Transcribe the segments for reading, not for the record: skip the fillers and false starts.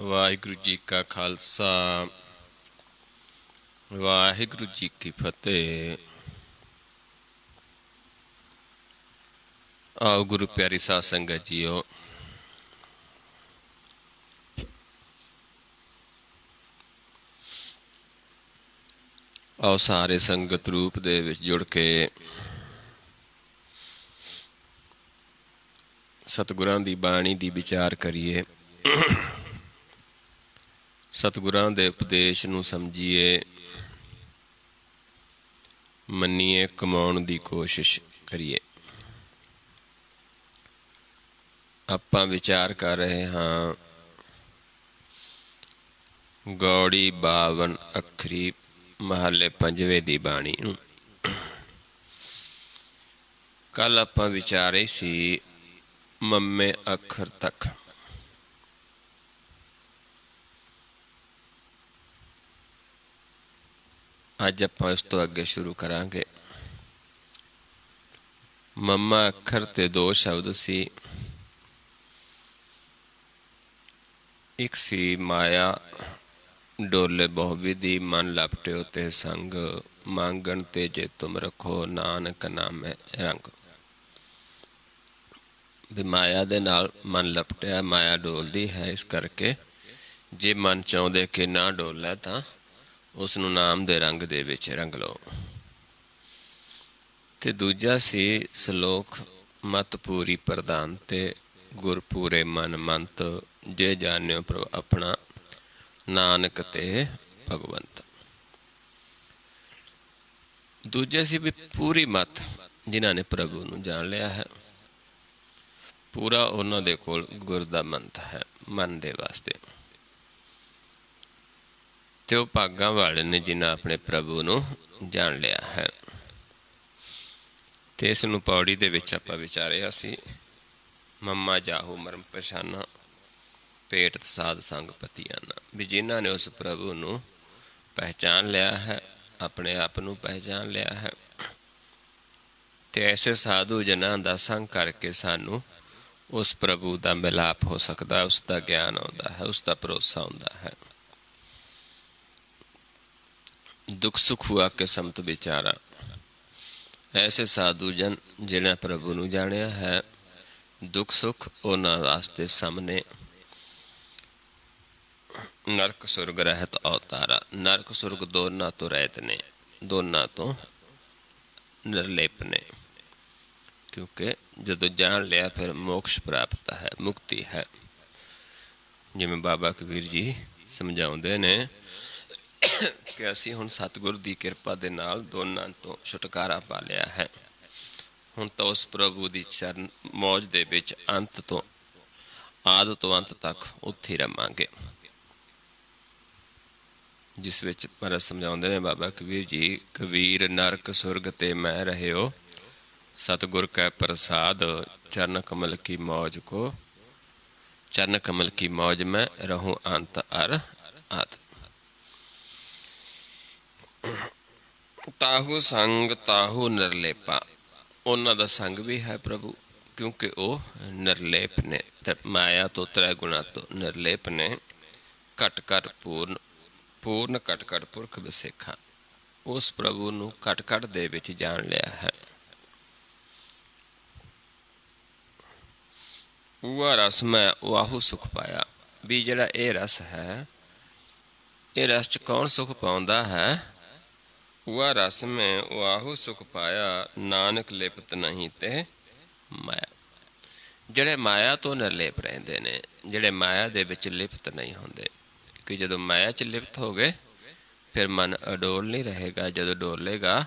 ਵਾਹਿਗੁਰੂ ਜੀ ਕਾ ਖਾਲਸਾ ਵਾਹਿਗੁਰੂ ਜੀ ਕੀ ਫਤਿਹ। ਆਓ ਗੁਰੂ ਪਿਆਰੀ ਸਾਧ ਸੰਗਤ ਜੀਓ, ਆਓ ਸਾਰੇ ਸੰਗਤ ਰੂਪ ਦੇ ਵਿੱਚ ਜੁੜ ਕੇ ਸਤਿਗੁਰਾਂ ਦੀ ਬਾਣੀ ਦੀ ਵਿਚਾਰ ਕਰੀਏ, ਸਤਿਗੁਰਾਂ ਦੇ ਉਪਦੇਸ਼ ਨੂੰ ਸਮਝੀਏ, ਮੰਨੀਏ, ਕਮਾਉਣ ਦੀ ਕੋਸ਼ਿਸ਼ ਕਰੀਏ। ਆਪਾਂ ਵਿਚਾਰ ਕਰ ਰਹੇ ਹਾਂ ਗੌੜੀ 52 ਅੱਖਰੀ ਮਹੱਲੇ 5ਵੇਂ ਦੀ ਬਾਣੀ ਨੂੰ। ਕੱਲ ਆਪਾਂ ਵਿਚਾਰੇ ਸੀ ਮੱਮੇ ਅੱਖਰ ਤੱਕ। ਅੱਜ ਆਪਾਂ ਇਸ ਤੋਂ ਅੱਗੇ ਸ਼ੁਰੂ ਕਰਾਂਗੇ। ਮੱਮਾ ਅੱਖਰ ਤੇ 2 ਸ਼ਬਦ ਸੀ। ਇੱਕ ਸੀ ਮਾਇਆ ਡੋਲੇ ਬਹੁਵਿਧੀ, ਮਨ ਲਪਟਿਓ ਤੇ ਸੰਗ, ਮੰਗਣ ਤੇ ਜੇ ਤੁਮ ਰੱਖੋ ਨਾਨਕ ਨਾਮੈ ਰੰਗ। ਵੀ ਮਾਇਆ ਦੇ ਨਾਲ ਮਨ ਲਪਟਿਆ, ਮਾਇਆ ਡੋਲਦੀ ਹੈ, ਇਸ ਕਰਕੇ ਜੇ ਮਨ ਚਾਹੁੰਦੇ ਕਿ ਨਾ ਡੋਲੇ ਤਾਂ ਉਸ ਨੂੰ ਨਾਮ ਦੇ ਰੰਗ ਦੇ ਵਿੱਚ ਰੰਗ ਲਓ। ਤੇ ਦੂਜਾ ਸੀ ਸਲੋਕ ਮਤ ਪੂਰੀ ਪ੍ਰਧਾਨ ਤੇ ਗੁਰ ਪੂਰੇ ਮਨ ਮੰਤ, ਜੇ ਜਾਣਿਓ ਪ੍ਰਭ ਆਪਣਾ ਨਾਨਕ ਤੇ ਭਗਵੰਤ। ਦੂਜੇ ਸੀ ਵੀ ਪੂਰੀ ਮਤ, ਜਿਨ੍ਹਾਂ ਨੇ ਪ੍ਰਭੂ ਨੂੰ ਜਾਣ ਲਿਆ ਹੈ, ਪੂਰਾ ਉਹਨਾਂ ਦੇ ਕੋਲ ਗੁਰ ਦਾ ਮੰਤ ਹੈ ਮਨ ਦੇ ਵਾਸਤੇ। ਤੇ ਉਹ ਭਾਗਾਂ ਵਾਲੇ ਨੇ ਜਿਨ੍ਹਾਂ ਆਪਣੇ ਪ੍ਰਭੂ ਨੂੰ ਜਾਣ ਲਿਆ ਹੈ। ਤੇ ਇਸ ਨੂੰ ਪੌੜੀ ਦੇ ਵਿੱਚ ਆਪਾਂ ਵਿਚਾਰਿਆ ਸੀ ਮੱਮਾ ਜਾਹੂ ਮਰਮ ਪਛਾਨਾ, ਭੇਟ ਸਾਧ ਸੰਗ ਪਤੀਆਨਾ। ਵੀ ਜਿਨ੍ਹਾਂ ਨੇ ਉਸ ਪ੍ਰਭੂ ਨੂੰ ਪਹਿਚਾਨ ਲਿਆ ਹੈ, ਆਪਣੇ ਆਪ ਨੂੰ ਪਹਿਚਾਨ ਲਿਆ ਹੈ, ਤੇ ਐਸੇ ਸਾਧੂ ਜਨਾਂ ਦਾ ਸੰਗ ਕਰਕੇ ਸਾਨੂੰ ਉਸ ਪ੍ਰਭੂ ਦਾ ਮਿਲਾਪ ਹੋ ਸਕਦਾ, ਉਸ ਦਾ ਗਿਆਨ ਆਉਂਦਾ ਹੈ, ਉਸ ਦਾ ਭਰੋਸਾ ਆਉਂਦਾ ਹੈ। ਦੁੱਖ ਸੁੱਖ ਹੁਆ ਕੇ ਸਮਤ ਵਿਚਾਰਾ। ਐਸੇ ਸਾਧੂ ਜਨ ਜਿਨ੍ਹਾਂ ਪ੍ਰਭੂ ਨੂੰ ਜਾਣਿਆ ਹੈ, ਦੁੱਖ ਸੁੱਖ ਉਹਨਾਂ ਵਾਸਤੇ ਸਾਹਮਣੇ। ਨਰਕ ਸੁਰਗ ਰਹਿਤ ਅਵਤਾਰਾ। ਨਰਕ ਸੁਰਗ ਦੋਨਾਂ ਤੋਂ ਰਹਿਤ ਨੇ, ਦੋਨਾਂ ਤੋਂ ਨਿਰਲੇਪ ਨੇ, ਕਿਉਂਕਿ ਜਦੋਂ ਜਾਣ ਲਿਆ ਫਿਰ ਮੋਕਸ਼ ਪ੍ਰਾਪਤ ਹੈ, ਮੁਕਤੀ ਹੈ। ਜਿਵੇਂ ਬਾਬਾ ਕਬੀਰ ਜੀ ਸਮਝਾਉਂਦੇ ਨੇ ਕਿ ਅਸੀਂ ਹੁਣ ਸਤਿਗੁਰ ਦੀ ਕਿਰਪਾ ਦੇ ਨਾਲ ਦੋਨਾਂ ਤੋਂ ਛੁਟਕਾਰਾ ਪਾ ਲਿਆ ਹੈ। ਹੁਣ ਤਾਂ ਉਸ ਪ੍ਰਭੂ ਦੀ ਚਰਨ ਮੌਜ ਦੇ ਵਿੱਚ ਅੰਤ ਤੋਂ ਆਦਿ ਤੋਂ ਅੰਤ ਤੱਕ ਉੱਥੇ ਰਵਾਂਗੇ, ਜਿਸ ਵਿੱਚ ਮਹਾਰਾਜ ਸਮਝਾਉਂਦੇ ਨੇ ਬਾਬਾ ਕਬੀਰ ਜੀ, ਕਬੀਰ ਨਰਕ ਸੁਰਗ ਤੇ ਮੈਂ ਰਹਿਓ, ਸਤਿਗੁਰ ਕੈ ਪ੍ਰਸਾਦ, ਚਰਨ ਕਮਲ ਕੀ ਮੌਜ ਕੋ, ਚਰਨ ਕਮਲ ਕੀ ਮੌਜ ਮੈਂ ਰਹੂੰ ਅੰਤ ਅਰ ਆਦ। ਤਾਹੂ ਸੰਗ ਤਾਹੂ ਨਿਰਲੇਪਾ। ਉਹਨਾਂ ਦਾ ਸੰਗ ਵੀ ਹੈ ਪ੍ਰਭੂ, ਕਿਉਂਕਿ ਉਹ ਨਿਰਲੇਪ ਨੇ, ਮਾਇਆ ਤੋਂ 3 ਗੁਣਾ ਤੋਂ ਨਿਰਲੇਪ ਨੇ। ਘਟ ਘਟ ਪੂਰਨ, ਪੂਰਨ ਘਟ ਘਟ ਪੁਰਖ ਵਿਸੇਖਾ। ਉਸ ਪ੍ਰਭੂ ਨੂੰ ਘਟ ਘਟ ਦੇ ਵਿੱਚ ਜਾਣ ਲਿਆ ਹੈ। ਉਹ ਰਸ ਮੈਂ ਵਾਹੂ ਸੁਖ ਪਾਇਆ। ਵੀ ਜਿਹੜਾ ਇਹ ਰਸ ਹੈ, ਇਹ ਰਸ 'ਚ ਕੌਣ ਸੁਖ ਪਾਉਂਦਾ ਹੈ? ਉਹ ਰਸ ਮੈਂ ਵਾਹੂ ਸੁਖ ਪਾਇਆ, ਨਾਨਕ ਲਿਪਤ ਨਹੀਂ ਤੇ ਮਾਇਆ। ਜਿਹੜੇ ਮਾਇਆ ਤੋਂ ਨਿਰਲੇਪ ਰਹਿੰਦੇ ਨੇ, ਜਿਹੜੇ ਮਾਇਆ ਦੇ ਵਿੱਚ ਲਿਪਤ ਨਹੀਂ ਹੁੰਦੇ। ਕਿ ਜਦੋਂ ਮਾਇਆ 'ਚ ਲਿਪਤ ਹੋ ਗਏ ਫਿਰ ਮਨ ਅਡੋਲ ਨਹੀਂ ਰਹੇਗਾ, ਜਦੋਂ ਡੋਲੇਗਾ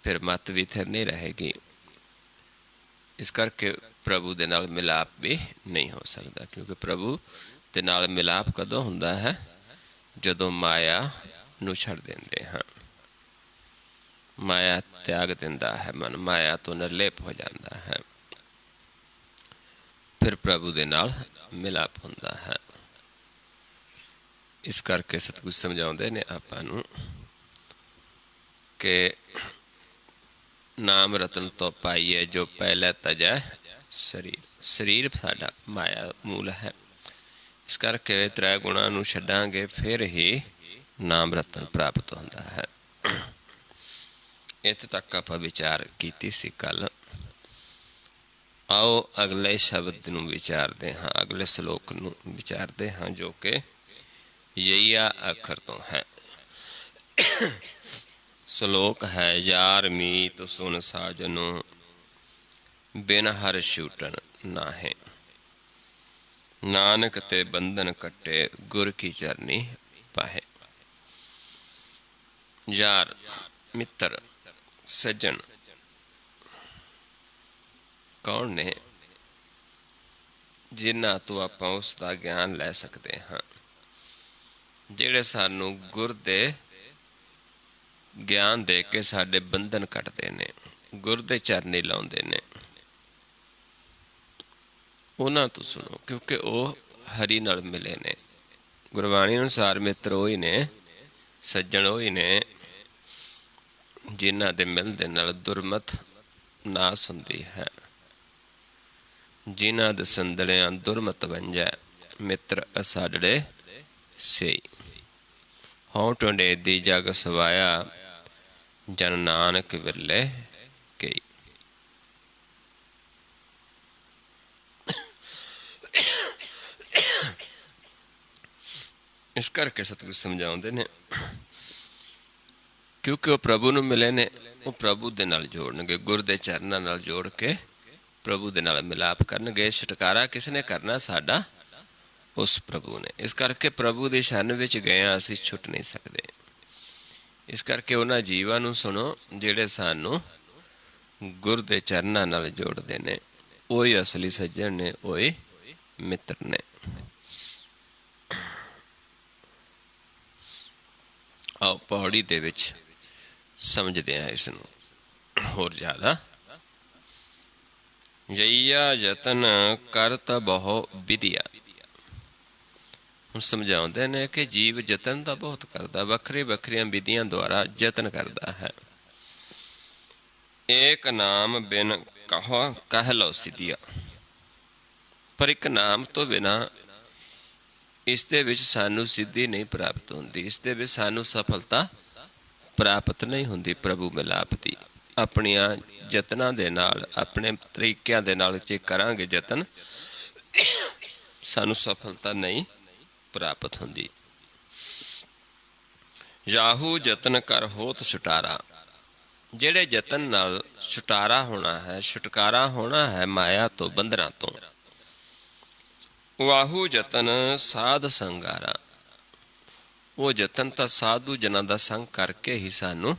ਫਿਰ ਮਤ ਵੀ ਥਿਰ ਨਹੀਂ ਰਹੇਗੀ। ਇਸ ਕਰਕੇ ਪ੍ਰਭੂ ਦੇ ਨਾਲ ਮਿਲਾਪ ਵੀ ਨਹੀਂ ਹੋ ਸਕਦਾ, ਕਿਉਂਕਿ ਪ੍ਰਭੂ ਦੇ ਨਾਲ ਮਿਲਾਪ ਕਦੋਂ ਹੁੰਦਾ ਹੈ? ਜਦੋਂ ਮਾਇਆ ਨੂੰ ਛੱਡ ਦਿੰਦੇ ਹਾਂ, ਮਾਇਆ ਤਿਆਗ ਦਿੰਦਾ ਹੈ ਮਨ, ਮਾਇਆ ਤੋਂ ਨਿਰਲੇਪ ਹੋ ਜਾਂਦਾ ਹੈ, ਫਿਰ ਪ੍ਰਭੂ ਦੇ ਨਾਲ ਮਿਲਾਪ ਹੁੰਦਾ ਹੈ। ਇਸ ਕਰਕੇ ਸਤਿਗੁਰ ਸਮਝਾਉਂਦੇ ਨੇ ਆਪਾਂ ਨੂੰ ਕਿ ਨਾਮ ਰਤਨ ਤੋਂ ਪਾਈਏ ਜੋ ਪਹਿਲੇ ਤਜੈ ਸਰੀਰ। ਸਰੀਰ ਸਾਡਾ ਮਾਇਆ ਮੂਲ ਹੈ, ਇਸ ਕਰਕੇ ਤ੍ਰੈ ਗੁਣਾਂ ਨੂੰ ਛੱਡਾਂਗੇ ਫਿਰ ਹੀ ਨਾਮ ਰਤਨ ਪ੍ਰਾਪਤ ਹੁੰਦਾ ਹੈ। ਇੱਥੇ ਤੱਕ ਆਪਾਂ ਵਿਚਾਰ ਕੀਤੀ ਸੀ ਕੱਲ। ਆਓ ਅਗਲੇ ਸ਼ਬਦ ਨੂੰ ਵਿਚਾਰਦੇ ਹਾਂ, ਅਗਲੇ ਸ਼ਲੋਕ ਨੂੰ ਵਿਚਾਰਦੇ ਹਾਂ, ਜੋ ਕਿ ਯਈਆ ਅੱਖਰ ਤੋਂ ਹੈ। ਸ਼ਲੋਕ ਹੈ, ਯਾਰ ਮੀਤ ਸੁਨ ਸਾਜਨੋ ਬਿਨ ਹਰ ਛੂਟਨ ਨਾਹੇ, ਨਾਨਕ ਤੇ ਬੰਧਨ ਕੱਟੇ ਗੁਰ ਕੀ ਚਰਨੀ ਪਾਹੇ। ਯਾਰ ਮਿੱਤਰ, ਸੱਜਣ ਕੌਣ ਨੇ? ਜਿਨ੍ਹਾਂ ਤੋਂ ਆਪਾਂ ਉਸ ਦਾ ਗਿਆਨ ਲੈ ਸਕਦੇ ਹਾਂ, ਜਿਹੜੇ ਸਾਨੂੰ ਗੁਰ ਦੇ ਗਿਆਨ ਦੇ ਕੇ ਸਾਡੇ ਬੰਧਨ ਕੱਟਦੇ ਨੇ, ਗੁਰ ਦੇ ਚਰਨੀ ਲਾਉਂਦੇ ਨੇ। ਉਹਨਾਂ ਤੋਂ ਸੁਣੋ, ਕਿਉਂਕਿ ਉਹ ਹਰੀ ਨਾਲ ਮਿਲੇ ਨੇ। ਗੁਰਬਾਣੀ ਅਨੁਸਾਰ ਮਿੱਤਰ ਉਹੀ ਨੇ, ਸੱਜਣ ਉਹੀ ਨੇ, ਜਿਨ੍ਹਾਂ ਦੇ ਮਿਲਦੇ ਨਾਲ ਦੁਰਮਤ ਨਾਸ ਹੁੰਦੀ ਹੈ। ਜਿਨ੍ਹਾਂ ਦੇ ਸੰਦਲਿਆਂ ਦੁਰਮਤ ਵੰਜੈ, ਮਿੱਤਰ ਅਸਾਡੜੇ ਸੇ। ਹਉ ਟੁੰਡੇ ਦੀ ਜਗ ਸਵਾਇਆ, ਜਨ ਨਾਨਕ ਵਿਰਲੇ ਕਈ। ਇਸ ਕਰਕੇ ਸਤਿਗੁਰੂ ਸਮਝਾਉਂਦੇ ਨੇ, ਕਿਉਂਕਿ ਉਹ ਪ੍ਰਭੂ ਨੂੰ ਮਿਲੇ ਨੇ, ਉਹ ਪ੍ਰਭੂ ਦੇ ਨਾਲ ਜੋੜਨਗੇ, ਗੁਰ ਦੇ ਚਰਨਾਂ ਨਾਲ ਜੋੜ ਕੇ ਪ੍ਰਭੂ ਦੇ ਨਾਲ ਮਿਲਾਪ ਕਰਨਗੇ। ਛੁਟਕਾਰਾ ਕਿਸ ਨੇ ਕਰਨਾ? ਸਾਡਾ ਉਸ ਪ੍ਰਭੂ ਨੇ। ਇਸ ਕਰਕੇ ਪ੍ਰਭੂ ਦੀ ਸ਼ਰਨ ਵਿੱਚ ਗਏ ਹਾਂ, ਅਸੀਂ ਛੁੱਟ ਨਹੀਂ ਸਕਦੇ। ਇਸ ਕਰਕੇ ਉਹਨਾਂ ਜੀਵਾਂ ਨੂੰ ਸੁਣੋ ਜਿਹੜੇ ਸਾਨੂੰ ਗੁਰ ਦੇ ਚਰਨਾਂ ਨਾਲ ਜੋੜਦੇ ਨੇ। ਉਹੀ ਅਸਲੀ ਸੱਜਣ ਨੇ, ਉਹੀ ਮਿੱਤਰ ਨੇ। ਆਓ ਪੌੜੀ ਦੇ ਵਿੱਚ ਸਮਝਦੇ ਹਾਂ ਇਸ ਨੂੰ ਹੋਰ ਜ਼ਿਆਦਾ। ਯਈਆ ਯਤਨ ਕਰਤ ਬਹੁ ਵਿਦਿਆ। ਹੁਣ ਸਮਝਾਉਂਦੇ ਨੇ ਕਿ ਜੀਵ ਯਤਨ ਤਾਂ ਬਹੁਤ ਕਰਦਾ, ਵੱਖਰੀ ਵੱਖਰੀਆਂ ਵਿਧੀਆਂ ਦੁਆਰਾ ਯਤਨ ਕਰਦਾ ਹੈ। ਏਕ ਨਾਮ ਬਿਨ ਕਹਿ ਲਓ ਸਿੱਧੀਆ। ਪਰ ਇੱਕ ਨਾਮ ਤੋਂ ਬਿਨਾਂ ਇਸ ਦੇ ਵਿੱਚ ਸਾਨੂੰ ਸਿੱਧੀ ਨਹੀਂ ਪ੍ਰਾਪਤ ਹੁੰਦੀ, ਇਸ ਦੇ ਵਿੱਚ ਸਾਨੂੰ ਸਫਲਤਾ ਪ੍ਰਾਪਤ ਨਹੀਂ ਹੁੰਦੀ। ਪ੍ਰਭੂ ਮਿਲਾਪ ਦੀ ਆਪਣੀਆਂ ਯਤਨਾਂ ਦੇ ਨਾਲ, ਆਪਣੇ ਤਰੀਕਿਆਂ ਦੇ ਨਾਲ ਜੇ ਕਰਾਂਗੇ ਯਤਨ, ਸਾਨੂੰ ਸਫਲਤਾ ਨਹੀਂ ਪ੍ਰਾਪਤ ਹੁੰਦੀ। ਯਾਹੂ ਯਤਨ ਕਰ ਹੋਤ ਛੁਟਾਰਾ। ਜਿਹੜੇ ਯਤਨ ਨਾਲ ਛੁਟਾਰਾ ਹੋਣਾ ਹੈ, ਛੁਟਕਾਰਾ ਹੋਣਾ ਹੈ ਮਾਇਆ ਤੋਂ, ਬੰਧਨਾਂ ਤੋਂ। ਵਾਹੂ ਯਤਨ ਸਾਧ ਸੰਗਾਰਾ। ਉਹ ਯਤਨ ਤਾਂ ਸਾਧੂ ਜਨਾਂ ਦਾ ਸੰਗ ਕਰਕੇ ਹੀ ਸਾਨੂੰ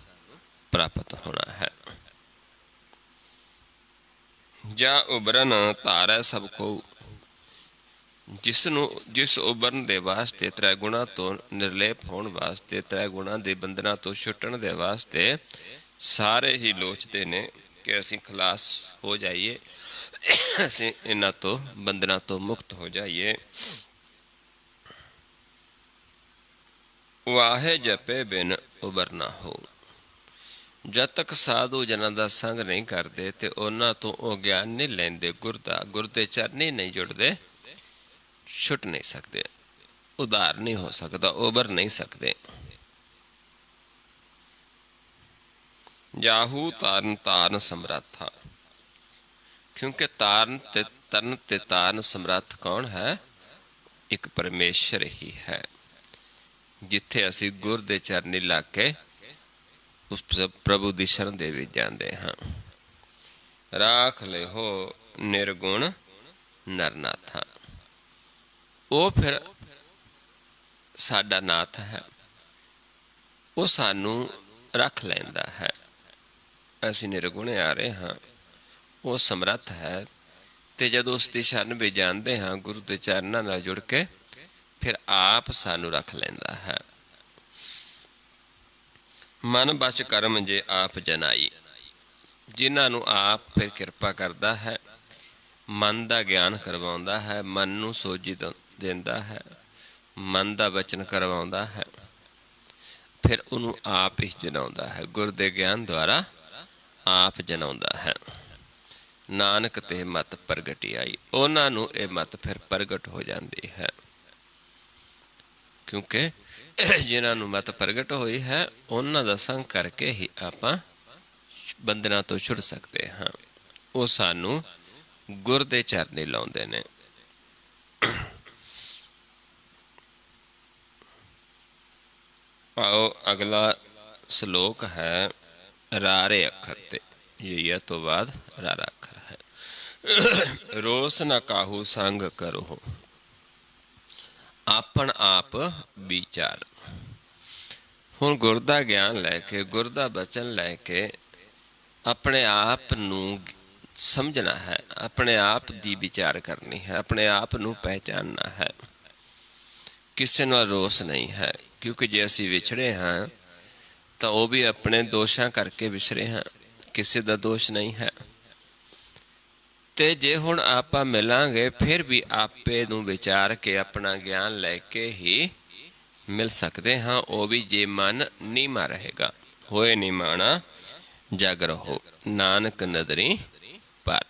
ਪ੍ਰਾਪਤ ਹੋਣਾ ਹੈ। ਜਾਂ ਉਬਰਨ ਧਾਰੈ ਸਭ ਕੋ। ਜਿਸ ਉਬਰਨ ਦੇ ਵਾਸਤੇ, ਤ੍ਰੈ ਗੁਣਾਂ ਤੋਂ ਨਿਰਲੇਪ ਹੋਣ ਵਾਸਤੇ, ਤ੍ਰੈ ਗੁਣਾਂ ਦੇ ਬੰਧਨਾਂ ਤੋਂ ਛੁੱਟਣ ਦੇ ਵਾਸਤੇ ਸਾਰੇ ਹੀ ਲੋਚਦੇ ਨੇ ਕਿ ਅਸੀਂ ਖਲਾਸ ਹੋ ਜਾਈਏ, ਅਸੀਂ ਇਹਨਾਂ ਤੋਂ ਬੰਧਨਾਂ ਤੋਂ ਮੁਕਤ ਹੋ ਜਾਈਏ। ਵਾਹੇ ਜਪੇ ਬਿਨ ਉਬਰ ਨਾ ਹੋ। ਜਦ ਤੱਕ ਸਾਧੂ ਜਨਾਂ ਦਾ ਸੰਗ ਨਹੀਂ ਕਰਦੇ ਤੇ ਉਹਨਾਂ ਤੋਂ ਉਹ ਗਿਆਨ ਨਹੀਂ ਲੈਂਦੇ ਗੁਰ ਦਾ, ਗੁਰ ਦੇ ਚਰਨੀ ਨਹੀਂ ਜੁੜਦੇ, ਛੁੱਟ ਨਹੀਂ ਸਕਦੇ, ਉਧਾਰ ਨਹੀਂ ਹੋ ਸਕਦਾ, ਉਬਰ ਨਹੀਂ ਸਕਦੇ। ਯਾਹੂ ਤਾਰਨ ਤਾਰਨ ਸਮਰੱਥਾ। ਕਿਉਂਕਿ ਤਾਰਨ ਤੇ ਤਰਨ ਤੇ ਤਾਰਨ ਸਮਰੱਥ ਕੌਣ ਹੈ? ਇੱਕ ਪਰਮੇਸ਼ਰ ਹੀ ਹੈ। ਜਿੱਥੇ ਅਸੀਂ ਗੁਰ ਦੇ ਚਰਨੀ ਲੱਗ ਕੇ ਉਸ ਪ੍ਰਭੂ ਦੀ ਸ਼ਰਨ ਦੇ ਵਿੱਚ ਜਾਂਦੇ ਹਾਂ। ਰਾਖ ਲਿਹੋ ਨਿਰਗੁਣ ਨਰਨਾਥਾ। ਉਹ ਫਿਰ ਸਾਡਾ ਨਾਥ ਹੈ, ਉਹ ਸਾਨੂੰ ਰੱਖ ਲੈਂਦਾ ਹੈ। ਅਸੀਂ ਨਿਰਗੁਣ ਆ ਰਹੇ ਹਾਂ, ਉਹ ਸਮਰੱਥ ਹੈ। ਤੇ ਜਦੋਂ ਉਸ ਦੀ ਸ਼ਰਨ ਵਿੱਚ ਜਾਂਦੇ ਹਾਂ ਗੁਰੂ ਦੇ ਚਰਨਾਂ ਨਾਲ ਜੁੜ ਕੇ, ਫਿਰ ਆਪ ਸਾਨੂੰ ਰੱਖ ਲੈਂਦਾ ਹੈ। ਮਨ ਬਚ ਕਰਮ ਜੇ ਆਪ ਜਨਾਈ। ਜਿਨ੍ਹਾਂ ਨੂੰ ਆਪ ਫਿਰ ਕਿਰਪਾ ਕਰਦਾ ਹੈ, ਮਨ ਦਾ ਗਿਆਨ ਕਰਵਾਉਂਦਾ ਹੈ, ਮਨ ਨੂੰ ਸੋਝੀ ਦਿੰਦਾ ਹੈ, ਮਨ ਦਾ ਵਚਨ ਕਰਵਾਉਂਦਾ ਹੈ, ਫਿਰ ਉਹਨੂੰ ਆਪ ਹੀ ਜਨਾਉਂਦਾ ਹੈ। ਗੁਰ ਦੇ ਗਿਆਨ ਦੁਆਰਾ ਆਪ ਜਨਾਉਂਦਾ ਹੈ। ਨਾਨਕ ਤੇ ਮਤ ਪ੍ਰਗਟੀ ਆਈ। ਉਹਨਾਂ ਨੂੰ ਇਹ ਮਤ ਫਿਰ ਪ੍ਰਗਟ ਹੋ ਜਾਂਦੀ ਹੈ। ਕਿਉਂਕਿ ਜਿਨ੍ਹਾਂ ਨੂੰ ਮਤ ਪ੍ਰਗਟ ਹੋਈ ਹੈ ਉਹਨਾਂ ਦਾ ਸੰਗ ਕਰਕੇ ਹੀ ਆਪਾਂ ਬੰਧਨਾਂ ਤੋਂ ਛੁੱਟ ਸਕਦੇ ਹਾਂ। ਉਹ ਸਾਨੂੰ ਗੁਰ ਦੇ ਚਰਨੀ ਲਾਉਂਦੇ ਨੇ। ਆਓ ਅਗਲਾ ਸ਼ਲੋਕ ਹੈ ਰਾਰੇ ਅੱਖਰ ਤੇ। ਯਈਆ ਤੋਂ ਬਾਅਦ ਰਾਰਾ ਅੱਖਰ ਹੈ। ਰੋਸ ਨਾ ਕਾਹੂ ਸੰਗ ਕਰੋ, ਆਪਣ ਆਪ ਵਿਚਾਰ। ਹੁਣ ਗੁਰ ਦਾ ਗਿਆਨ ਲੈ ਕੇ, ਗੁਰ ਦਾ ਬਚਨ ਲੈ ਕੇ ਆਪਣੇ ਆਪ ਨੂੰ ਸਮਝਣਾ ਹੈ, ਆਪਣੇ ਆਪ ਦੀ ਵਿਚਾਰ ਕਰਨੀ ਹੈ, ਆਪਣੇ ਆਪ ਨੂੰ ਪਹਿਚਾਨਣਾ ਹੈ। ਕਿਸੇ ਨਾਲ ਰੋਸ ਨਹੀਂ ਹੈ, ਕਿਉਂਕਿ ਜੇ ਅਸੀਂ ਵਿਛੜੇ ਹਾਂ ਤਾਂ ਉਹ ਵੀ ਆਪਣੇ ਦੋਸ਼ਾਂ ਕਰਕੇ ਵਿਛੜੇ ਹਾਂ, ਕਿਸੇ ਦਾ ਦੋਸ਼ ਨਹੀਂ ਹੈ। ਤੇ ਜੇ ਹੁਣ ਆਪਾਂ ਮਿਲਾਂਗੇ ਫਿਰ ਵੀ ਆਪੇ ਨੂੰ ਵਿਚਾਰ ਕੇ ਆਪਣਾ ਗਿਆਨ ਲੈ ਕੇ ਹੀ ਮਿਲ ਸਕਦੇ ਹਾਂ, ਉਹ ਵੀ ਜੇ ਮਨ ਨੀਵਾਂ ਰਹੇਗਾ। ਹੋਏ ਨਿਮਾਣਾ ਜਗ ਰਹੋ, ਨਾਨਕ ਨਦਰੀ ਪਰ।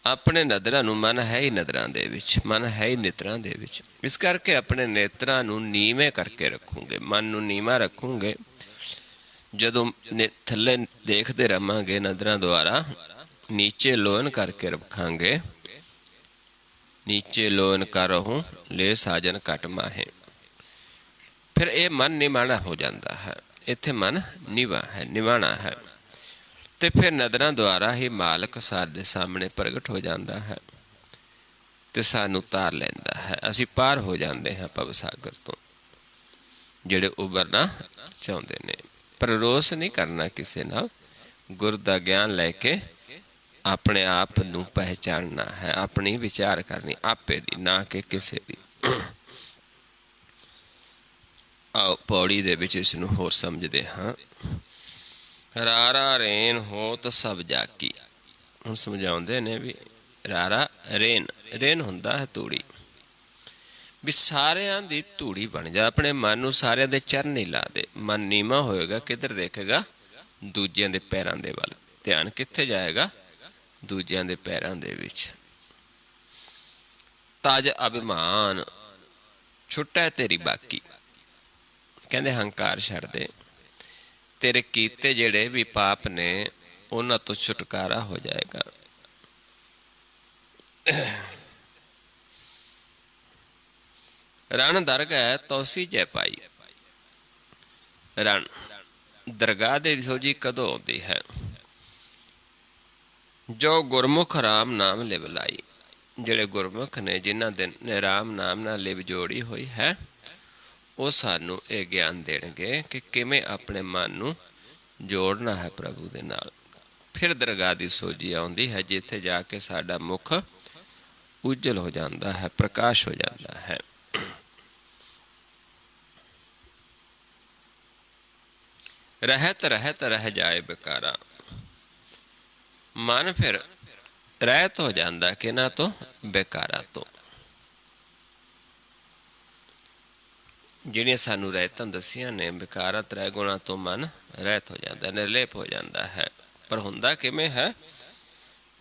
ਆਪਣੇ ਨਦਰਾਂ ਨੂੰ, ਮਨ ਹੈ ਹੀ ਨਦਰਾਂ ਦੇ ਵਿੱਚ, ਮਨ ਹੈ ਹੀ ਨੇਤਰਾਂ ਦੇ ਵਿੱਚ। ਇਸ ਕਰਕੇ ਆਪਣੇ ਨੇਤਰਾਂ ਨੂੰ ਨੀਵੇਂ ਕਰਕੇ ਰੱਖੂਗੇ, ਮਨ ਨੂੰ ਨੀਵਾਂ ਰੱਖੂਗੇ। ਜਦੋਂ ਥੱਲੇ ਦੇਖਦੇ ਰਹਾਂਗੇ ਨਦਰਾਂ ਦੁਆਰਾ, ਨੀਚੇ ਲੋਨ ਕਰਕੇ ਰੱਖਾਂਗੇ। ਨੀਚੇ ਲੋਨ ਕਰ ਰਹੂੰ ਲੈ ਸਾਜਨ ਘਟ ਮਾਹੇ। ਫਿਰ ਇਹ ਮਨ ਨਿਮਾਣਾ ਹੋ ਜਾਂਦਾ ਹੈ। ਇੱਥੇ ਮਨ ਨੀਵਾਂ ਹੈ, ਨਿਵਾਣਾ ਹੈ। ਤੇ ਫਿਰ ਨਦਰਾਂ ਦੁਆਰਾ ਹੀ ਮਾਲਕ ਸਾਡੇ ਸਾਹਮਣੇ ਪ੍ਰਗਟ ਹੋ ਜਾਂਦਾ ਹੈ ਤੇ ਸਾਨੂੰ ਤਾਰ ਲੈਂਦਾ ਹੈ। ਅਸੀਂ ਪਾਰ ਹੋ ਜਾਂਦੇ ਹਾਂ ਭਵ ਸਾਗਰ ਤੋਂ, ਜਿਹੜੇ ਉਭਰਨਾ ਚਾਹੁੰਦੇ ਨੇ। ਪਰ ਰੋਸ ਨਹੀਂ ਕਰਨਾ ਕਿਸੇ ਨਾਲ। ਗੁਰ ਦਾ ਗਿਆਨ ਲੈ ਕੇ ਆਪਣੇ ਆਪ ਨੂੰ ਪਹਿਚਾਨਣਾ ਹੈ, ਆਪਣੀ ਵਿਚਾਰ ਕਰਨੀ ਆਪੇ ਦੀ, ਨਾ ਕਿ ਕਿਸੇ ਦੀ। ਆਓ ਪੌੜੀ ਦੇ ਵਿੱਚ ਇਸ ਨੂੰ ਹੋਰ ਸਮਝਦੇ ਹਾਂ। ਰਾਰਾ ਰੇਨ ਹੋਤ ਸਭ ਜਾਕੀ। ਹੁਣ ਸਮਝਾਉਂਦੇ ਨੇ ਵੀ ਰਾਰਾ ਰੇਨ, ਰੇਨ ਹੁੰਦਾ ਹੈ ਤੂੜੀ, ਵੀ ਸਾਰਿਆਂ ਦੀ ਧੂੜੀ ਬਣ ਜਾ। ਆਪਣੇ ਮਨ ਨੂੰ ਸਾਰਿਆਂ ਦੇ ਚਰਨ ਨਹੀਂ ਲਾ ਦੇ। ਮਨ ਨੀਵਾਂ ਹੋਏਗਾ, ਕਿੱਧਰ ਦੇਖੇਗਾ? ਦੂਜਿਆਂ ਦੇ ਪੈਰਾਂ ਦੇ ਵੱਲ। ਧਿਆਨ ਕਿੱਥੇ ਜਾਏਗਾ? ਦੂਜਿਆਂ ਦੇ ਪੈਰਾਂ ਦੇ ਵਿੱਚ। ਤਜ ਅਭਿਮਾਨ ਛੁੱਟੈ ਤੇਰੀ ਬਾਕੀ। ਕਹਿੰਦੇ ਹੰਕਾਰ ਛੱਡ ਦੇ, ਤੇਰੇ ਕੀਤੇ ਜਿਹੜੇ ਵੀ ਪਾਪ ਨੇ ਉਹਨਾਂ ਤੋਂ ਛੁਟਕਾਰਾ ਹੋ ਜਾਏਗਾ। ਰਣ ਦਰਗਹਿ ਤੌਸੀ ਜੈ ਪਾਈ। ਰਣ ਦਰਗਾਹ ਦੇ ਸੋਝੀ ਕਦੋਂ ਆਉਂਦੀ ਹੈ? ਜੋ ਗੁਰਮੁਖ ਰਾਮ ਨਾਮ ਲਿਵ ਲਾਈ। ਜਿਹੜੇ ਗੁਰਮੁਖ ਨੇ, ਜਿਨ੍ਹਾਂ ਦੇ ਰਾਮ ਨਾਮ ਨਾਲ ਲਿਵ ਜੋੜੀ ਹੋਈ ਹੈ, ਉਹ ਸਾਨੂੰ ਇਹ ਗਿਆਨ ਦੇਣਗੇ ਕਿ ਕਿਵੇਂ ਆਪਣੇ ਮਨ ਨੂੰ ਜੋੜਨਾ ਹੈ ਪ੍ਰਭੂ ਦੇ ਨਾਲ। ਫਿਰ ਦਰਗਾਹ ਦੀ ਸੋਝੀ ਆਉਂਦੀ ਹੈ, ਜਿੱਥੇ ਜਾ ਕੇ ਸਾਡਾ ਮੁਖ ਉਜਲ ਹੋ ਜਾਂਦਾ ਹੈ, ਪ੍ਰਕਾਸ਼ ਹੋ ਜਾਂਦਾ ਹੈ। ਰਹਿਤ ਰਹਿਤ ਰਹਿ ਜਾਏ ਬੇਕਾਰਾ। ਮਨ ਫਿਰ ਰਹਿਤ ਹੋ ਜਾਂਦਾ ਕਿਹਨਾਂ ਤੋਂ? ਬੇਕਾਰਾਂ ਤੋਂ। ਜਿਹੜੀਆਂ ਸਾਨੂੰ ਰਹਿਤਾਂ ਦੱਸੀਆਂ ਨੇ, ਬੇਕਾਰਾਂ ਤ੍ਰੈ ਗੁਣਾਂ ਤੋਂ ਮਨ ਰਹਿਤ ਹੋ ਜਾਂਦਾ, ਨਿਰਲੇਪ ਹੋ ਜਾਂਦਾ ਹੈ। ਪਰ ਹੁੰਦਾ ਕਿਵੇਂ ਹੈ?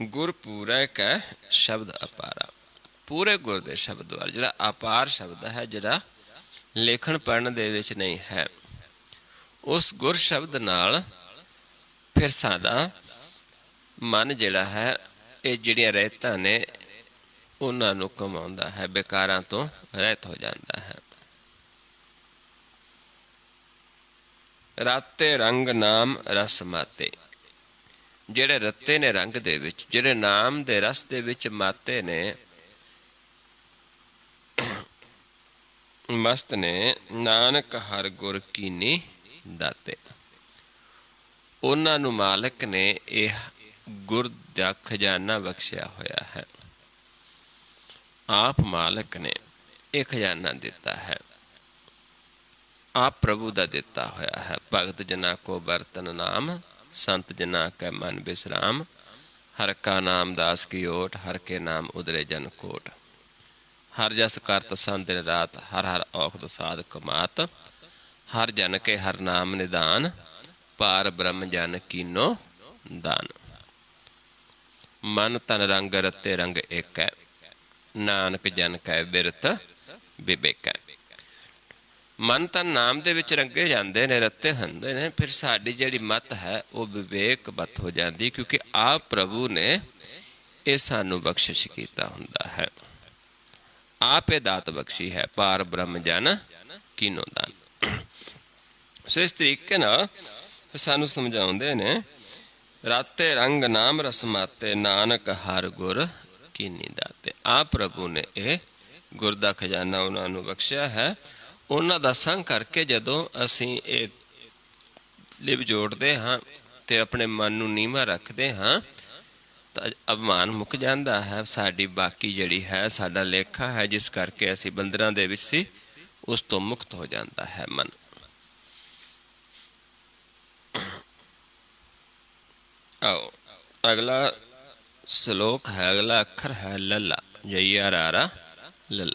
ਗੁਰ ਪੂਰੈ ਕੈ ਸ਼ਬਦ ਅਪਾਰਾ। ਪੂਰੇ ਗੁਰ ਦੇ ਸ਼ਬਦ ਵੱਲ, ਜਿਹੜਾ ਅਪਾਰ ਸ਼ਬਦ ਹੈ, ਜਿਹੜਾ ਲੇਖਣ ਪੜ੍ਹਨ ਦੇ ਵਿੱਚ ਨਹੀਂ ਹੈ, ਉਸ ਗੁਰ ਸ਼ਬਦ ਨਾਲ ਫਿਰ ਸਾਡਾ ਮਨ ਜਿਹੜਾ ਹੈ, ਇਹ ਜਿਹੜੀਆਂ ਰਹਿਤਾਂ ਨੇ ਉਹਨਾਂ ਨੂੰ ਕਮਾਉਂਦਾ ਹੈ, ਬੇਕਾਰਾਂ ਤੋਂ ਰਹਿਤ ਹੋ ਜਾਂਦਾ ਹੈ। ਰਾਤੇ ਰੰਗ ਨਾਮ ਰਸ ਮਾਤੇ। ਜਿਹੜੇ ਰੱਤੇ ਨੇ ਰੰਗ ਦੇ ਵਿੱਚ, ਜਿਹੜੇ ਨਾਮ ਦੇ ਰਸ ਦੇ ਵਿੱਚ ਮਾਤੇ ਨੇ, ਮਸਤ ਨੇ, ਨਾਨਕ ਹਰ ਗੁਰ ਕੀਨੀ ਦਾਤੇ। ਉਹਨਾਂ ਨੂੰ ਮਾਲਕ ਨੇ ਇਹ ਗੁਰ ਦਾ ਖਜ਼ਾਨਾ ਬਖਸ਼ਿਆ ਹੋਇਆ ਹੈ। ਆਪ ਮਾਲਕ ਨੇ ਇਹ ਖਜ਼ਾਨਾ ਦਿੱਤਾ ਹੈ, ਆਪ ਪ੍ਰਭੂ ਦਾ ਦਿੱਤਾ ਹੋਇਆ ਹੈ। ਭਗਤ ਜਨਾ ਕੋ ਬਰਤਨ ਨਾਮ, ਸੰਤ ਜਨਾ ਕੈ ਮਨ ਬਿਸਰਾਮ। ਹਰ ਕਾ ਨਾਮ ਦਾਸ ਕੀ ਓਟ, ਹਰ ਕੇ ਨਾਮ ਉਦਰੇ ਜਨ ਕੋਟ। ਹਰ ਜਸ ਕਰਤ ਸੰਤ ਦਿਨ ਰਾਤ, ਹਰ ਹਰ ਔਖਦ ਸਾਧ ਕਮਾਤ। ਹਰ ਜਨ ਕੇ ਹਰ ਨਾਮ ਨਿਦਾਨ, ਪਾਰ ਬ੍ਰਹਮ ਜਨ ਕੀਨੋ ਦਾਨ। ਮਨ ਤਨ ਰੰਗ ਰਤੇ ਰੰਗ ਏਕੈ, ਨਾਨਕ ਜਨ ਕੈ ਬਿਰਤ ਵਿਵੇਕੈ। ਮਨ ਤਾਂ ਨਾਮ ਦੇ ਵਿੱਚ ਰੰਗੇ ਜਾਂਦੇ ਨੇ, ਰੱਤੇ ਹੁੰਦੇ ਨੇ, ਫਿਰ ਸਾਡੀ ਜਿਹੜੀ ਮਤ ਹੈ ਉਹ ਵਿਵੇਕਵਤ ਹੋ ਜਾਂਦੀ, ਕਿਉਂਕਿ ਆਪ ਪ੍ਰਭੂ ਨੇ ਇਹ ਸਾਨੂੰ ਬਖਸ਼ਿਸ਼ ਕੀਤਾ ਹੁੰਦਾ ਹੈ। ਆਪ ਇਹ ਦਾਤ ਬਖਸ਼ੀ ਹੈ, ਪਾਰ ਬ੍ਰਹਮ ਜਨ ਕੀਨੋ ਦਾਨ। ਸੋ ਇਸ ਤਰੀਕੇ ਨਾਲ ਸਾਨੂੰ ਸਮਝਾਉਂਦੇ ਨੇ, ਰਾਤੇ ਰੰਗ ਨਾਮ ਰਸ ਮਾਤੇ, ਨਾਨਕ ਹਰ ਗੁਰ ਕੀਨੀ ਦਾਤੇ। ਆਪ ਪ੍ਰਭੂ ਨੇ ਇਹ ਗੁਰ ਦਾ ਖਜ਼ਾਨਾ ਉਹਨਾਂ ਨੂੰ ਬਖਸ਼ਿਆ ਹੈ। ਉਹਨਾਂ ਦਾ ਸੰਗ ਕਰਕੇ ਜਦੋਂ ਅਸੀਂ ਇਹ ਲਿਵ ਜੋੜਦੇ ਹਾਂ ਤੇ ਆਪਣੇ ਮਨ ਨੂੰ ਨੀਵਾਂ ਰੱਖਦੇ ਹਾਂ ਤਾਂ ਅਭਿਮਾਨ ਮੁੱਕ ਜਾਂਦਾ ਹੈ। ਸਾਡੀ ਬਾਕੀ ਜਿਹੜੀ ਹੈ, ਸਾਡਾ ਲੇਖਾ ਹੈ, ਜਿਸ ਕਰਕੇ ਅਸੀਂ ਬੰਦਰਾਂ ਦੇ ਵਿੱਚ ਸੀ, ਉਸ ਤੋਂ ਮੁਕਤ ਹੋ ਜਾਂਦਾ ਹੈ ਮਨ। ਆਓ ਅਗਲਾ ਸ਼ਲੋਕ ਹੈ, ਅਗਲਾ ਅੱਖਰ ਹੈ ਲੱਲਾ, ਜਈਆ ਰਾਰਾ ਲੱਲਾ।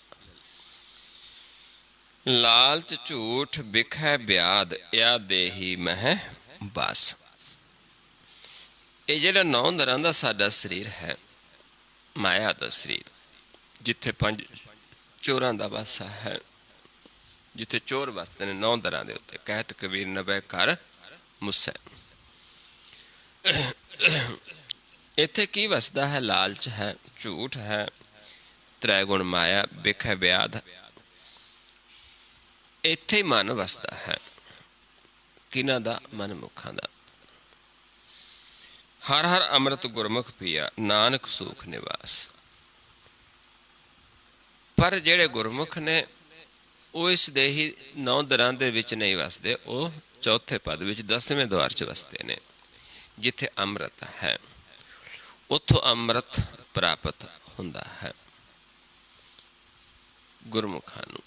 ਲਾਲਚ ਝੂਠ ਬਿਖੈ ਬਿਆਦ, ਯਾ ਦੇਹੀ ਮਹਿ ਬਸ। ਇਹ ਜਿਹੜਾ 9 ਦਰਾਂ ਦਾ ਸਾਡਾ ਸਰੀਰ ਹੈ, ਮਾਇਆ ਦਾ ਸਰੀਰ, ਜਿੱਥੇ 5 ਚੋਰਾਂ ਦਾ ਵਾਸਾ ਹੈ, ਜਿੱਥੇ ਚੋਰ ਵਸਦੇ ਨੇ 9 ਦਰਾਂ ਦੇ ਉੱਤੇ। ਕਹਿਤ ਕਬੀਰ ਨਬੈ ਘਰ ਮੁਸੈ। ਇੱਥੇ ਕੀ ਵਸਦਾ ਹੈ? ਲਾਲਚ ਹੈ, ਝੂਠ ਹੈ, ਤ੍ਰੈ ਗੁਣ ਮਾਇਆ, ਬਿਖੈ ਬਿਆਦ। ਇੱਥੇ ਹੀ ਮਨ ਵਸਦਾ ਹੈ। ਕਿਹਨਾਂ ਦਾ? ਮਨਮੁਖਾਂ ਦਾ। ਹਰ ਹਰ ਅੰਮ੍ਰਿਤ ਗੁਰਮੁਖ ਪੀਆ, ਨਾਨਕ ਸੂਖ ਨਿਵਾਸ। ਪਰ ਜਿਹੜੇ ਗੁਰਮੁਖ ਨੇ ਉਹ ਇਸ ਦੇਹੀ 9 ਦਰਾਂ ਦੇ ਵਿੱਚ ਨਹੀਂ ਵਸਦੇ, ਉਹ ਚੌਥੇ ਪਦ ਵਿੱਚ 10ਵੇਂ ਦੁਆਰ 'ਚ ਵਸਦੇ ਨੇ, ਜਿੱਥੇ ਅੰਮ੍ਰਿਤ ਹੈ। ਉੱਥੋਂ ਅੰਮ੍ਰਿਤ ਪ੍ਰਾਪਤ ਹੁੰਦਾ ਹੈ ਗੁਰਮੁਖਾਂ ਨੂੰ।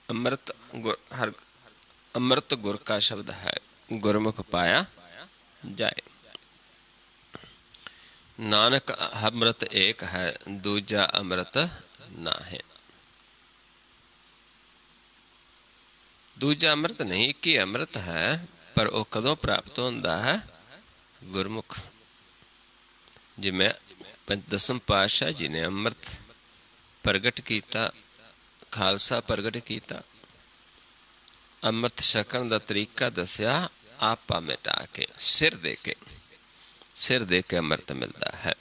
ਅੰਮ੍ਰਿਤ ਹਰ ਅੰਮ੍ਰਿਤ ਗੁਰ ਕਾ ਸ਼ਬਦ ਹੈ, ਗੁਰਮੁਖ ਪਾਇਆ ਜਾਏ। ਨਾਨਕ ਅੰਮ੍ਰਿਤ ਏਕ ਹੈ, ਦੂਜਾ ਅੰਮ੍ਰਿਤ ਨਾ ਹੈ। ਦੂਜਾ ਅੰਮ੍ਰਿਤ ਨਹੀਂ, ਇੱਕ ਹੀ ਅੰਮ੍ਰਿਤ ਹੈ। ਪਰ ਉਹ ਕਦੋਂ ਪ੍ਰਾਪਤ ਹੁੰਦਾ ਹੈ? ਗੁਰਮੁਖ। ਜਿਵੇਂ 10ਵੇਂ ਪਾਤਸ਼ਾਹ ਜੀ ਨੇ ਅੰਮ੍ਰਿਤ ਪ੍ਰਗਟ ਕੀਤਾ, ਖਾਲਸਾ ਪ੍ਰਗਟ ਕੀਤਾ, ਅੰਮ੍ਰਿਤ ਛਕਣ ਦਾ ਤਰੀਕਾ ਦੱਸਿਆ, ਆਪਾ ਮਿਟਾ ਕੇ, ਸਿਰ ਦੇ ਕੇ, ਸਿਰ ਦੇ ਕੇ ਅੰਮ੍ਰਿਤ ਮਿਲਦਾ ਹੈ।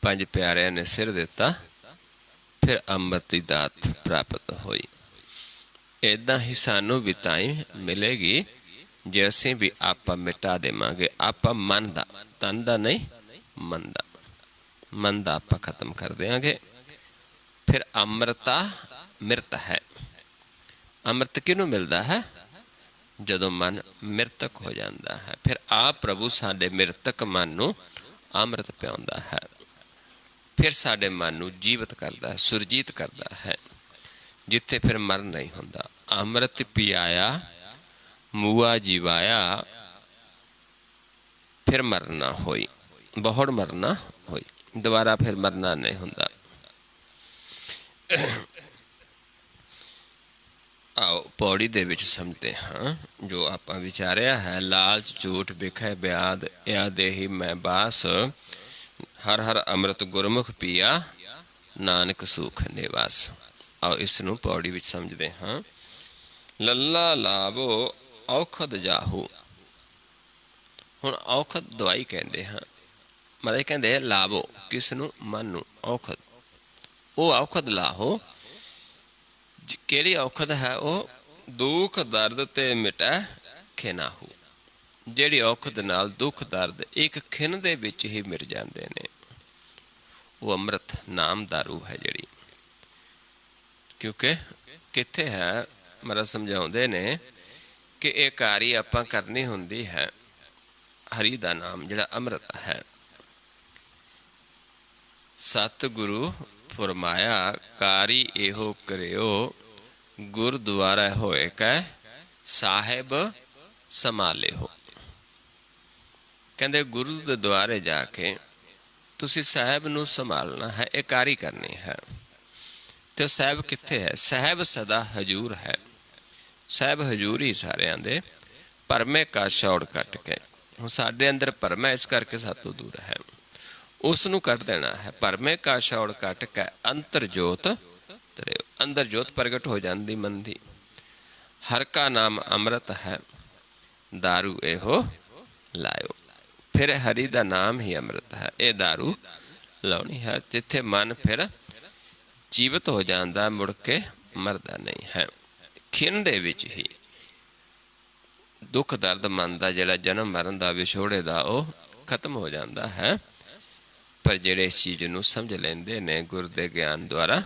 5 ਪਿਆਰਿਆਂ ਨੇ ਸਿਰ ਦਿੱਤਾ, ਫਿਰ ਅੰਮ੍ਰਿਤ ਦੀ ਦਾਤ ਪ੍ਰਾਪਤ ਹੋਈ। ਇੱਦਾਂ ਹੀ ਸਾਨੂੰ ਵੀ ਤਾਈ ਮਿਲੇਗੀ ਜੇ ਅਸੀਂ ਵੀ ਆਪਾ ਮਿਟਾ ਦੇਵਾਂਗੇ। ਆਪਾ ਮਨ ਦਾ, ਤਨ ਦਾ ਨਹੀਂ, ਮਨ ਦਾ, ਮਨ ਦਾ ਆਪਾਂ ਖਤਮ ਕਰ ਦਿਆਂਗੇ। ਫਿਰ ਅੰਮ੍ਰਿਤਾ ਮਿਰਤ ਹੈ। ਅੰਮ੍ਰਿਤ ਕਿਹਨੂੰ ਮਿਲਦਾ ਹੈ? ਜਦੋਂ ਮਨ ਮਿਰਤਕ ਹੋ ਜਾਂਦਾ ਹੈ। ਫਿਰ ਆਪ ਪ੍ਰਭੂ ਸਾਡੇ ਮਿਰਤਕ ਮਨ ਨੂੰ ਅੰਮ੍ਰਿਤ ਪਿਆਉਂਦਾ ਹੈ। ਫਿਰ ਸਾਡੇ ਮਨ ਨੂੰ ਜੀਵਤ ਕਰਦਾ ਹੈ, ਸੁਰਜੀਤ ਕਰਦਾ ਹੈ, ਜਿੱਥੇ ਫਿਰ ਮਰਨ ਨਹੀਂ ਹੁੰਦਾ। ਅੰਮ੍ਰਿਤ ਪਿਆਇਆ ਮੂਆ ਜੀਵਾਇਆ, ਫਿਰ ਮਰਨਾ ਹੋਈ, ਬਹੁੜ ਮਰਨਾ ਹੋਈ, ਦੁਬਾਰਾ ਫਿਰ ਮਰਨਾ ਨਹੀਂ ਹੁੰਦਾ। ਆਓ ਪੌੜੀ ਦੇ ਵਿੱਚ ਸਮਝਦੇ ਹਾਂ ਜੋ ਆਪਾਂ ਵਿਚਾਰਿਆ ਹੈ। ਲਾਲਚ ਝੂਠ ਬਿਖੈ ਬਿਆਦ, ਯਾ ਦੇਹੀ ਮੈਂ ਬਾਸ। ਹਰ ਹਰ ਅੰਮ੍ਰਿਤ ਗੁਰਮੁਖ ਪੀਆ, ਨਾਨਕ ਸੁਖ ਨਿਵਾਸ। ਆਓ ਇਸ ਨੂੰ ਪੌੜੀ ਵਿੱਚ ਸਮਝਦੇ ਹਾਂ। ਲੱਲਾ ਲਾਵੋ ਔਖਦ ਜਾਹੂ। ਹੁਣ ਔਖਦ ਦਵਾਈ ਕਹਿੰਦੇ ਹਾਂ, ਮਤਲਬ ਕਹਿੰਦੇ ਲਾਵੋ ਕਿਸ ਨੂੰ? ਮਨ ਨੂੰ। ਔਖਦ, ਉਹ ਔਖਦ ਲਾਹੋ। ਕਿਹੜੀ ਔਖਦ ਹੈ ਉਹ? ਦੁੱਖ ਦਰਦ ਤੇ ਮਿਟੈ ਖਿਨਾਹੂ। ਜਿਹੜੀ ਔਖਦ ਨਾਲ ਦੁੱਖ ਦਰਦ ਇੱਕ ਖਿਨ ਦੇ ਵਿੱਚ ਹੀ ਮਿਟ ਜਾਂਦੇ ਨੇ, ਉਹ ਅੰਮ੍ਰਿਤ ਨਾਮ ਦਾ ਰੂਹ ਹੈ ਜਿਹੜੀ। ਕਿਉਂਕਿ ਕਿੱਥੇ ਹੈ? ਮਹਾਰਾਜ ਸਮਝਾਉਂਦੇ ਨੇ ਕਿ ਇਹ ਕਾਰੀ ਆਪਾਂ ਕਰਨੀ ਹੁੰਦੀ ਹੈ ਹਰੀ ਦਾ ਨਾਮ ਜਿਹੜਾ ਅੰਮ੍ਰਿਤ ਹੈ। ਸਤਿਗੁਰੂ ਫਰਮਾਇਆ ਕਾਰੀ ਇਹੋ ਕਰਿਓ, ਗੁਰਦੁਆਰਾ ਹੋਏ ਕੈ ਸਾਹਿਬ ਸੰਭਾਲਿਓ। ਕਹਿੰਦੇ ਗੁਰੂ ਦੇ ਦੁਆਰੇ ਜਾ ਕੇ ਤੁਸੀਂ ਸਾਹਿਬ ਨੂੰ ਸੰਭਾਲਣਾ ਹੈ, ਇਹ ਕਾਰੀ ਕਰਨੀ ਹੈ। ਤੇ ਸਾਹਿਬ ਕਿੱਥੇ ਹੈ? ਸਾਹਿਬ ਸਦਾ ਹਜੂਰ ਹੈ। ਸਾਹਿਬ ਹਜੂਰ ਹੀ ਸਾਰਿਆਂ ਦੇ। ਭਰਮੇ ਕਾ ਛੋੜ ਕੱਟ ਕੇ, ਹੁਣ ਸਾਡੇ ਅੰਦਰ ਭਰਮ ਹੈ, ਇਸ ਕਰਕੇ ਸਾਤੋਂ ਦੂਰ ਹੈ, ਉਸ ਨੂੰ ਕੱਢ ਦੇਣਾ ਹੈ। ਭਰਮੇ ਕਾ ਛੋੜ ਕੱਟ ਕੇ ਅੰਤਰ ਜੋਤ ਉਤਰਿਓ। ਅੰਦਰ ਜੋਤ ਪ੍ਰਗਟ ਹੋ ਜਾਂਦੀ ਮਨ ਦੀ। ਹਰ ਕਾ ਨਾਮ ਅੰਮ੍ਰਿਤ ਹੈ, ਦਾਰੂ ਇਹੋ ਲਾਇਓ। ਫਿਰ ਹਰੀ ਦਾ ਨਾਮ ਹੀ ਅੰਮ੍ਰਿਤ ਹੈ, ਇਹ ਦਾਰੂ ਲਾਉਣੀ ਹੈ। ਜਿੱਥੇ ਮਨ ਫਿਰ ਜੀਵਤ ਹੋ ਜਾਂਦਾ, ਮੁੜ ਕੇ ਮਰਦਾ ਨਹੀਂ ਹੈ। ਖਿਣ ਦੇ ਵਿੱਚ ਹੀ ਦੁੱਖ ਦਰਦ ਮਨ ਦਾ ਜਿਹੜਾ ਜਨਮ ਮਰਨ ਦਾ ਵਿਛੋੜੇ ਦਾ ਉਹ ਖਤਮ ਹੋ ਜਾਂਦਾ ਹੈ। ਪਰ ਜਿਹੜੇ ਇਸ ਚੀਜ਼ ਨੂੰ ਸਮਝ ਲੈਂਦੇ ਨੇ ਗੁਰ ਦੇ ਗਿਆਨ ਦੁਆਰਾ,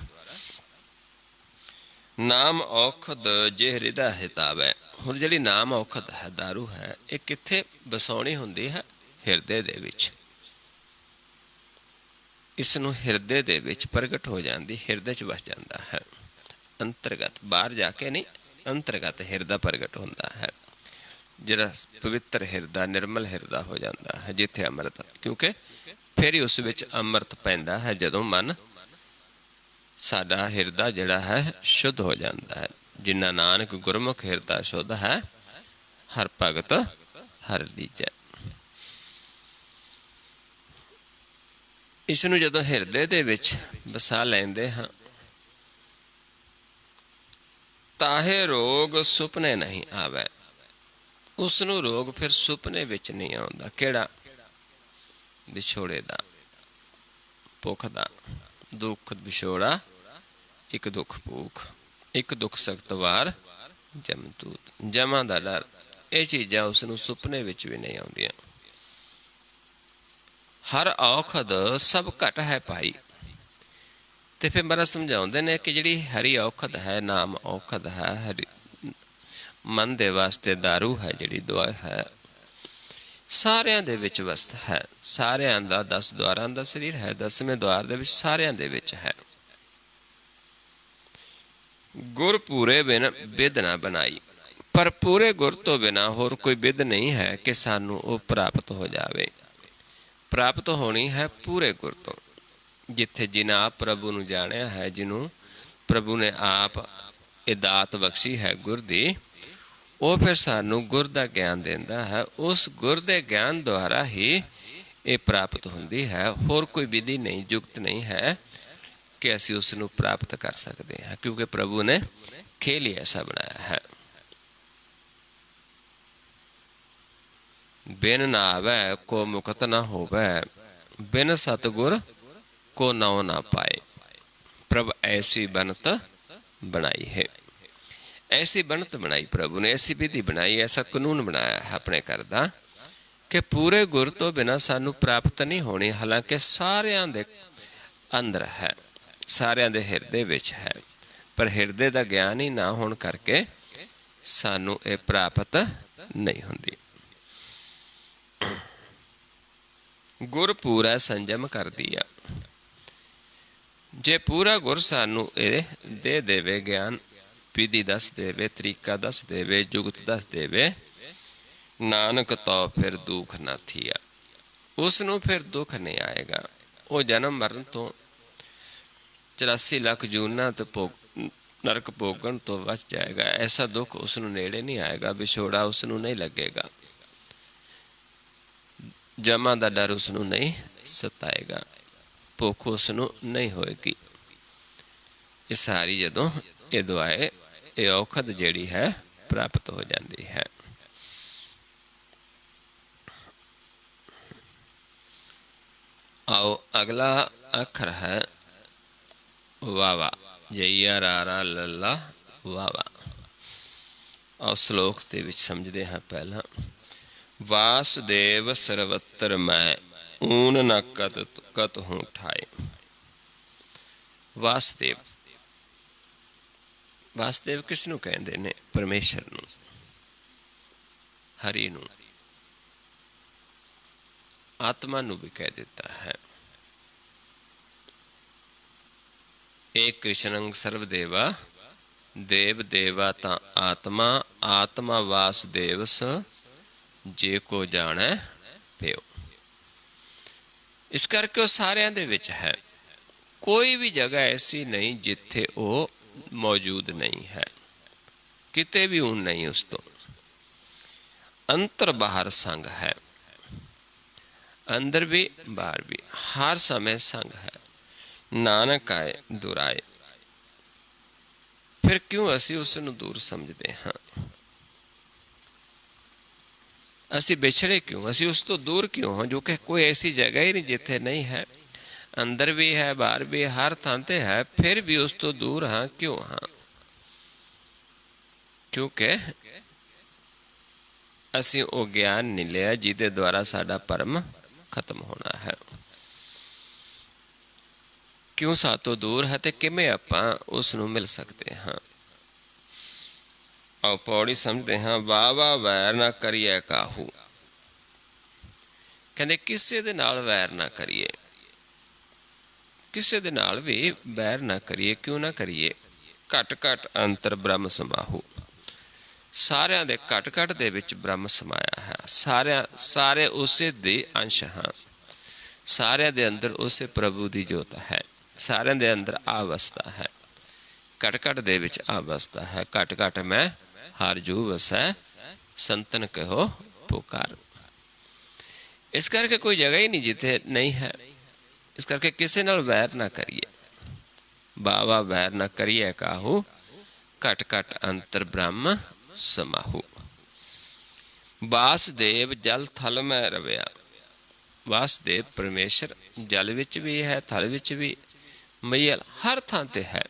ਨਾਮ ਔਖਦ ਜੇ ਹਿਰਦਾ ਹਿਤਾਵੈ। ਹੁਣ ਜਿਹੜੀ ਨਾਮ ਔਖਦ ਹੈ, ਦਾਰੂ ਹੈ, ਇਹ ਕਿੱਥੇ ਵਸਾਉਣੀ ਹੁੰਦੀ ਹੈ? ਹਿਰਦੇ ਦੇ ਵਿੱਚ। ਇਸ ਨੂੰ ਹਿਰਦੇ ਦੇ ਵਿੱਚ ਪ੍ਰਗਟ ਹੋ ਜਾਂਦੀ, ਹਿਰਦੇ 'ਚ ਵਸ ਜਾਂਦਾ ਹੈ। ਅੰਤਰਗਤ, ਬਾਹਰ ਜਾ ਕੇ ਨਹੀਂ, ਅੰਤਰਗਤ ਹਿਰਦਾ ਪ੍ਰਗਟ ਹੁੰਦਾ ਹੈ। ਜਿਹੜਾ ਪਵਿੱਤਰ ਹਿਰਦਾ, ਨਿਰਮਲ ਹਿਰਦਾ ਹੋ ਜਾਂਦਾ ਹੈ, ਜਿੱਥੇ ਅੰਮ੍ਰਿਤ, ਕਿਉਂਕਿ ਫਿਰ ਹੀ ਉਸ ਵਿੱਚ ਅੰਮ੍ਰਿਤ ਪੈਂਦਾ ਹੈ। ਜਦੋਂ ਮਨ ਸਾਡਾ ਹਿਰਦਾ ਜਿਹੜਾ ਹੈ ਸ਼ੁੱਧ ਹੋ ਜਾਂਦਾ ਹੈ। ਜਿਨ੍ਹਾਂ ਨਾਨਕ ਗੁਰਮੁਖ ਹਿਰਦਾ ਸ਼ੁੱਧ ਹੈ, ਹਰ ਭਗਤ ਹਰ ਲੀਜੈ। ਇਸ ਨੂੰ ਜਦੋਂ ਹਿਰਦੇ ਦੇ ਵਿੱਚ ਵਸਾ ਲੈਂਦੇ ਹਾਂ, ਤਾਹੇ ਰੋਗ ਸੁਪਨੇ ਨਹੀਂ ਆਵੈ। ਉਸ ਨੂੰ ਰੋਗ ਫਿਰ ਸੁਪਨੇ ਵਿੱਚ ਨਹੀਂ ਆਉਂਦਾ। ਕਿਹੜਾ? ਵਿਛੋੜੇ ਦਾ, ਭੁੱਖ ਦਾ। ਦੁੱਖ ਵਿਛੋੜਾ, ਇੱਕ ਦੁੱਖ ਭੂਖ, ਇੱਕ ਦੁੱਖ ਸਖਤ ਵਾਰ ਜਮਤੂਤ, ਜਮਾਂ ਦਾ ਡਰ। ਇਹ ਚੀਜ਼ਾਂ ਉਸ ਨੂੰ ਸੁਪਨੇ ਵਿੱਚ ਵੀ ਨਹੀਂ ਆਉਂਦੀਆਂ। ਹਰ ਔਖਦ ਸਭ ਘਟ ਹੈ ਭਾਈ। ਤੇ ਫਿਰ ਮਹਾਰਾਜ ਸਮਝਾਉਂਦੇ ਨੇ ਕਿ ਜਿਹੜੀ ਹਰੀ ਔਖਦ ਹੈ, ਨਾਮ ਔਖਦ ਹੈ, ਹਰੀ ਮਨ ਦੇ ਵਾਸਤੇ ਦਾਰੂ ਹੈ, ਜਿਹੜੀ ਦਵਾ ਹੈ, ਸਾਰਿਆਂ ਦੇ ਵਿੱਚ ਵਸਤ ਹੈ। ਸਾਰਿਆਂ ਦਾ 10 ਦੁਆਰਾਂ ਦਾ ਸਰੀਰ ਹੈ, 10ਵੇਂ ਦੁਆਰ ਦੇ ਵਿੱਚ ਸਾਰਿਆਂ ਦੇ ਵਿੱਚ ਹੈ। ਗੁਰ ਪੂਰੇ ਬਿਨ ਬਿਦ ਨਾ ਬਣਾਈ। ਪਰ ਪੂਰੇ ਗੁਰ ਤੋਂ ਬਿਨਾਂ ਹੋਰ ਕੋਈ ਬਿਦ ਨਹੀਂ ਹੈ ਕਿ ਸਾਨੂੰ ਉਹ ਪ੍ਰਾਪਤ ਹੋ ਜਾਵੇ। ਪ੍ਰਾਪਤ ਹੋਣੀ ਹੈ ਪੂਰੇ ਗੁਰ ਤੋਂ। ਜਿੱਥੇ ਜਿਨ੍ਹਾਂ ਆਪ ਪ੍ਰਭੂ ਨੂੰ ਜਾਣਿਆ ਹੈ, ਜਿਹਨੂੰ ਪ੍ਰਭੂ ਨੇ ਆਪ ਇਹ ਦਾਤ ਬਖਸ਼ੀ ਹੈ ਗੁਰ ਦੀ, ਉਹ ਫਿਰ ਸਾਨੂੰ ਗੁਰ ਦਾ ਗਿਆਨ ਦਿੰਦਾ ਹੈ। ਉਸ ਗੁਰ ਦੇ ਗਿਆਨ ਦੁਆਰਾ ਹੀ ਇਹ ਪ੍ਰਾਪਤ ਹੁੰਦੀ ਹੈ। ਹੋਰ ਕੋਈ ਵਿਧੀ ਨਹੀਂ, ਯੁਕਤ ਨਹੀਂ ਹੈ ਕਿ ਅਸੀਂ ਉਸ ਨੂੰ ਪ੍ਰਾਪਤ ਕਰ ਸਕਦੇ ਹਾਂ, ਕਿਉਂਕਿ ਪ੍ਰਭੂ ਨੇ ਖੇਲ ਹੀ ਐਸਾ ਬਣਾਇਆ ਹੈ। ਬਿਨ ਨਾਵੈ ਕੋ ਮੁਕਤ ਨਾ ਹੋਵੈ, ਬਿਨ ਸਤਿਗੁਰ को नाव ना पाए। प्रभु ऐसी बनत बनाई है। ऐसी बनत बनाई प्रभु ने, ऐसी विधि बनाई, ऐसा कानून बनाया है अपने घर का कि पूरे गुर तो बिना सानू प्राप्त नहीं होनी। हालांकि सारियां दे अंदर है, सारियां दे हिरदे विच है, पर हिरदे दा ज्ञान ही ना होने करके सानू ये प्राप्त नहीं होंदी। गुर पूरा संजम कर दिया। जे पूरा गुर सानू ये दे देवे, ज्ञान विधि दस देवे, तरीका दस देवे, जुगत दस देवे, नानक तो फिर दुख ना थिया। उसनू फिर दुख नहीं आएगा। वो जन्म मरण तो 84 लाख जूना तो नरक भोगन तो बच जाएगा। ऐसा दुख उसनू नेड़े नहीं आएगा। विछोड़ा उसनू नहीं लगेगा। जमा का डर उसनू नहीं सताएगा। भुख उसनू नहीं होएगी। ये सारी जदों ये दुआए ये औखद जिहड़ी है प्राप्त हो जाती है। आओ अगला अखर है वावा। जइया रारा लल्ला वावा। आओ श्लोक दे विच समझदे हां। पहला वासुदेव सर्वत्र मैं, ऊन न कत हूँ ठाए। वासुदेव, वासुदेव किसनू कहते ने? परमेश्वर नू, हरि नू, आत्मा नू भी कह देता है। एक कृष्णं सर्वदेवा, देव देवा ता आत्मा, आत्मा वासुदेव स जे को जाने प्यो। इस करके वो सारिਆਂ ਦੇ ਵਿੱਚ है। कोई भी जगह ऐसी नहीं जिथे वो मौजूद नहीं है। किते भी ऊन नहीं उस तो। अंतर बाहर संग है, अंदर भी बाहर भी, हर समय संग है। नानक आए दुराए, ਫਿਰ ਕਿਉਂ ਅਸੀਂ ਉਸ ਨੂੰ ਦੂਰ ਸਮਝਦੇ ਹਾਂ? ਅਸੀਂ ਵਿਛੜੇ ਕਿਉਂ? ਅਸੀਂ ਉਸ ਤੋਂ ਦੂਰ ਕਿਉਂ ਹਾਂ? ਜੋ ਕਿ ਕੋਈ ਐਸੀ ਜਗ੍ਹਾ ਹੀ ਨਹੀਂ ਜਿੱਥੇ ਨਹੀਂ ਹੈ। ਅੰਦਰ ਵੀ ਹੈ, ਬਾਹਰ ਵੀ, ਹਰ ਥਾਂ ਤੇ ਹੈ, ਫਿਰ ਵੀ ਉਸ ਤੋਂ ਦੂਰ ਹਾਂ ਕਿਉਂ ਹਾਂ? ਕਿਉਂਕਿ ਅਸੀਂ ਉਹ ਗਿਆਨ ਨਹੀਂ ਲਿਆ ਜਿਹਦੇ ਦੁਆਰਾ ਸਾਡਾ ਭਰਮ ਖਤਮ ਹੋਣਾ ਹੈ। ਕਿਉਂ ਸਾਤੋਂ ਦੂਰ ਹੈ ਤੇ ਕਿਵੇਂ ਆਪਾਂ ਉਸ ਨੂੰ ਮਿਲ ਸਕਦੇ ਹਾਂ? ਆਓ ਪੌੜੀ ਸਮਝਦੇ ਹਾਂ। ਵਾਵਾ ਵੈਰ ਨਾ ਕਰੀਏ ਕਾਹੂ। ਕਹਿੰਦੇ ਕਿਸੇ ਦੇ ਨਾਲ ਵੈਰ ਨਾ ਕਰੀਏ, ਕਿਸੇ ਦੇ ਨਾਲ ਵੀ ਵੈਰ ਨਾ ਕਰੀਏ। ਕਿਉਂ ਨਾ ਕਰੀਏ? ਘਟ ਘਟ ਅੰਤਰ ਬ੍ਰਹਮ ਸਮਾਹੂ। ਸਾਰਿਆਂ ਦੇ ਘਟ ਘਟ ਦੇ ਵਿੱਚ ਬ੍ਰਹਮ ਸਮਾਇਆ ਹੈ। ਸਾਰੇ ਉਸੇ ਦੇ ਅੰਸ਼ ਹਾਂ। ਸਾਰਿਆਂ ਦੇ ਅੰਦਰ ਉਸੇ ਪ੍ਰਭੂ ਦੀ ਜੋਤ ਹੈ। ਸਾਰਿਆਂ ਦੇ ਅੰਦਰ ਆ ਅਵਸਥਾ ਹੈ। ਘਟ ਘਟ ਦੇ ਵਿੱਚ ਆ ਅਵਸਥਾ ਹੈ। ਘਟ ਘਟ ਮੈਂ ਹਰ ਜੂ ਵਸੈ, ਸੰਤਨ ਕਹੋ ਪੁਕਾਰ। ਇਸ ਕਰਕੇ ਕੋਈ ਜਗ੍ਹਾ ਹੀ ਨਹੀਂ ਜਿੱਥੇ ਨਹੀਂ ਹੈ। ਇਸ ਕਰਕੇ ਕਿਸੇ ਨਾਲ ਵੈਰ ਨਾ ਕਰੀਏ। ਬਾਵਾ ਵੈਰ ਨਾ ਕਰੀਏ ਕਾਹੂ, ਘਟ ਘਟ ਅੰਤਰ ਬ੍ਰਹਮ ਸਮਾਹੂ। ਵਾਸਦੇਵ ਜਲ ਥਲ ਮੈਂ ਰਵਿਆ। ਵਾਸਦੇਵ ਪਰਮੇਸ਼ਰ ਜਲ ਵਿੱਚ ਵੀ ਹੈ, ਥਲ ਵਿੱਚ ਵੀ, ਮਈਲ ਹਰ ਥਾਂ ਤੇ ਹੈ।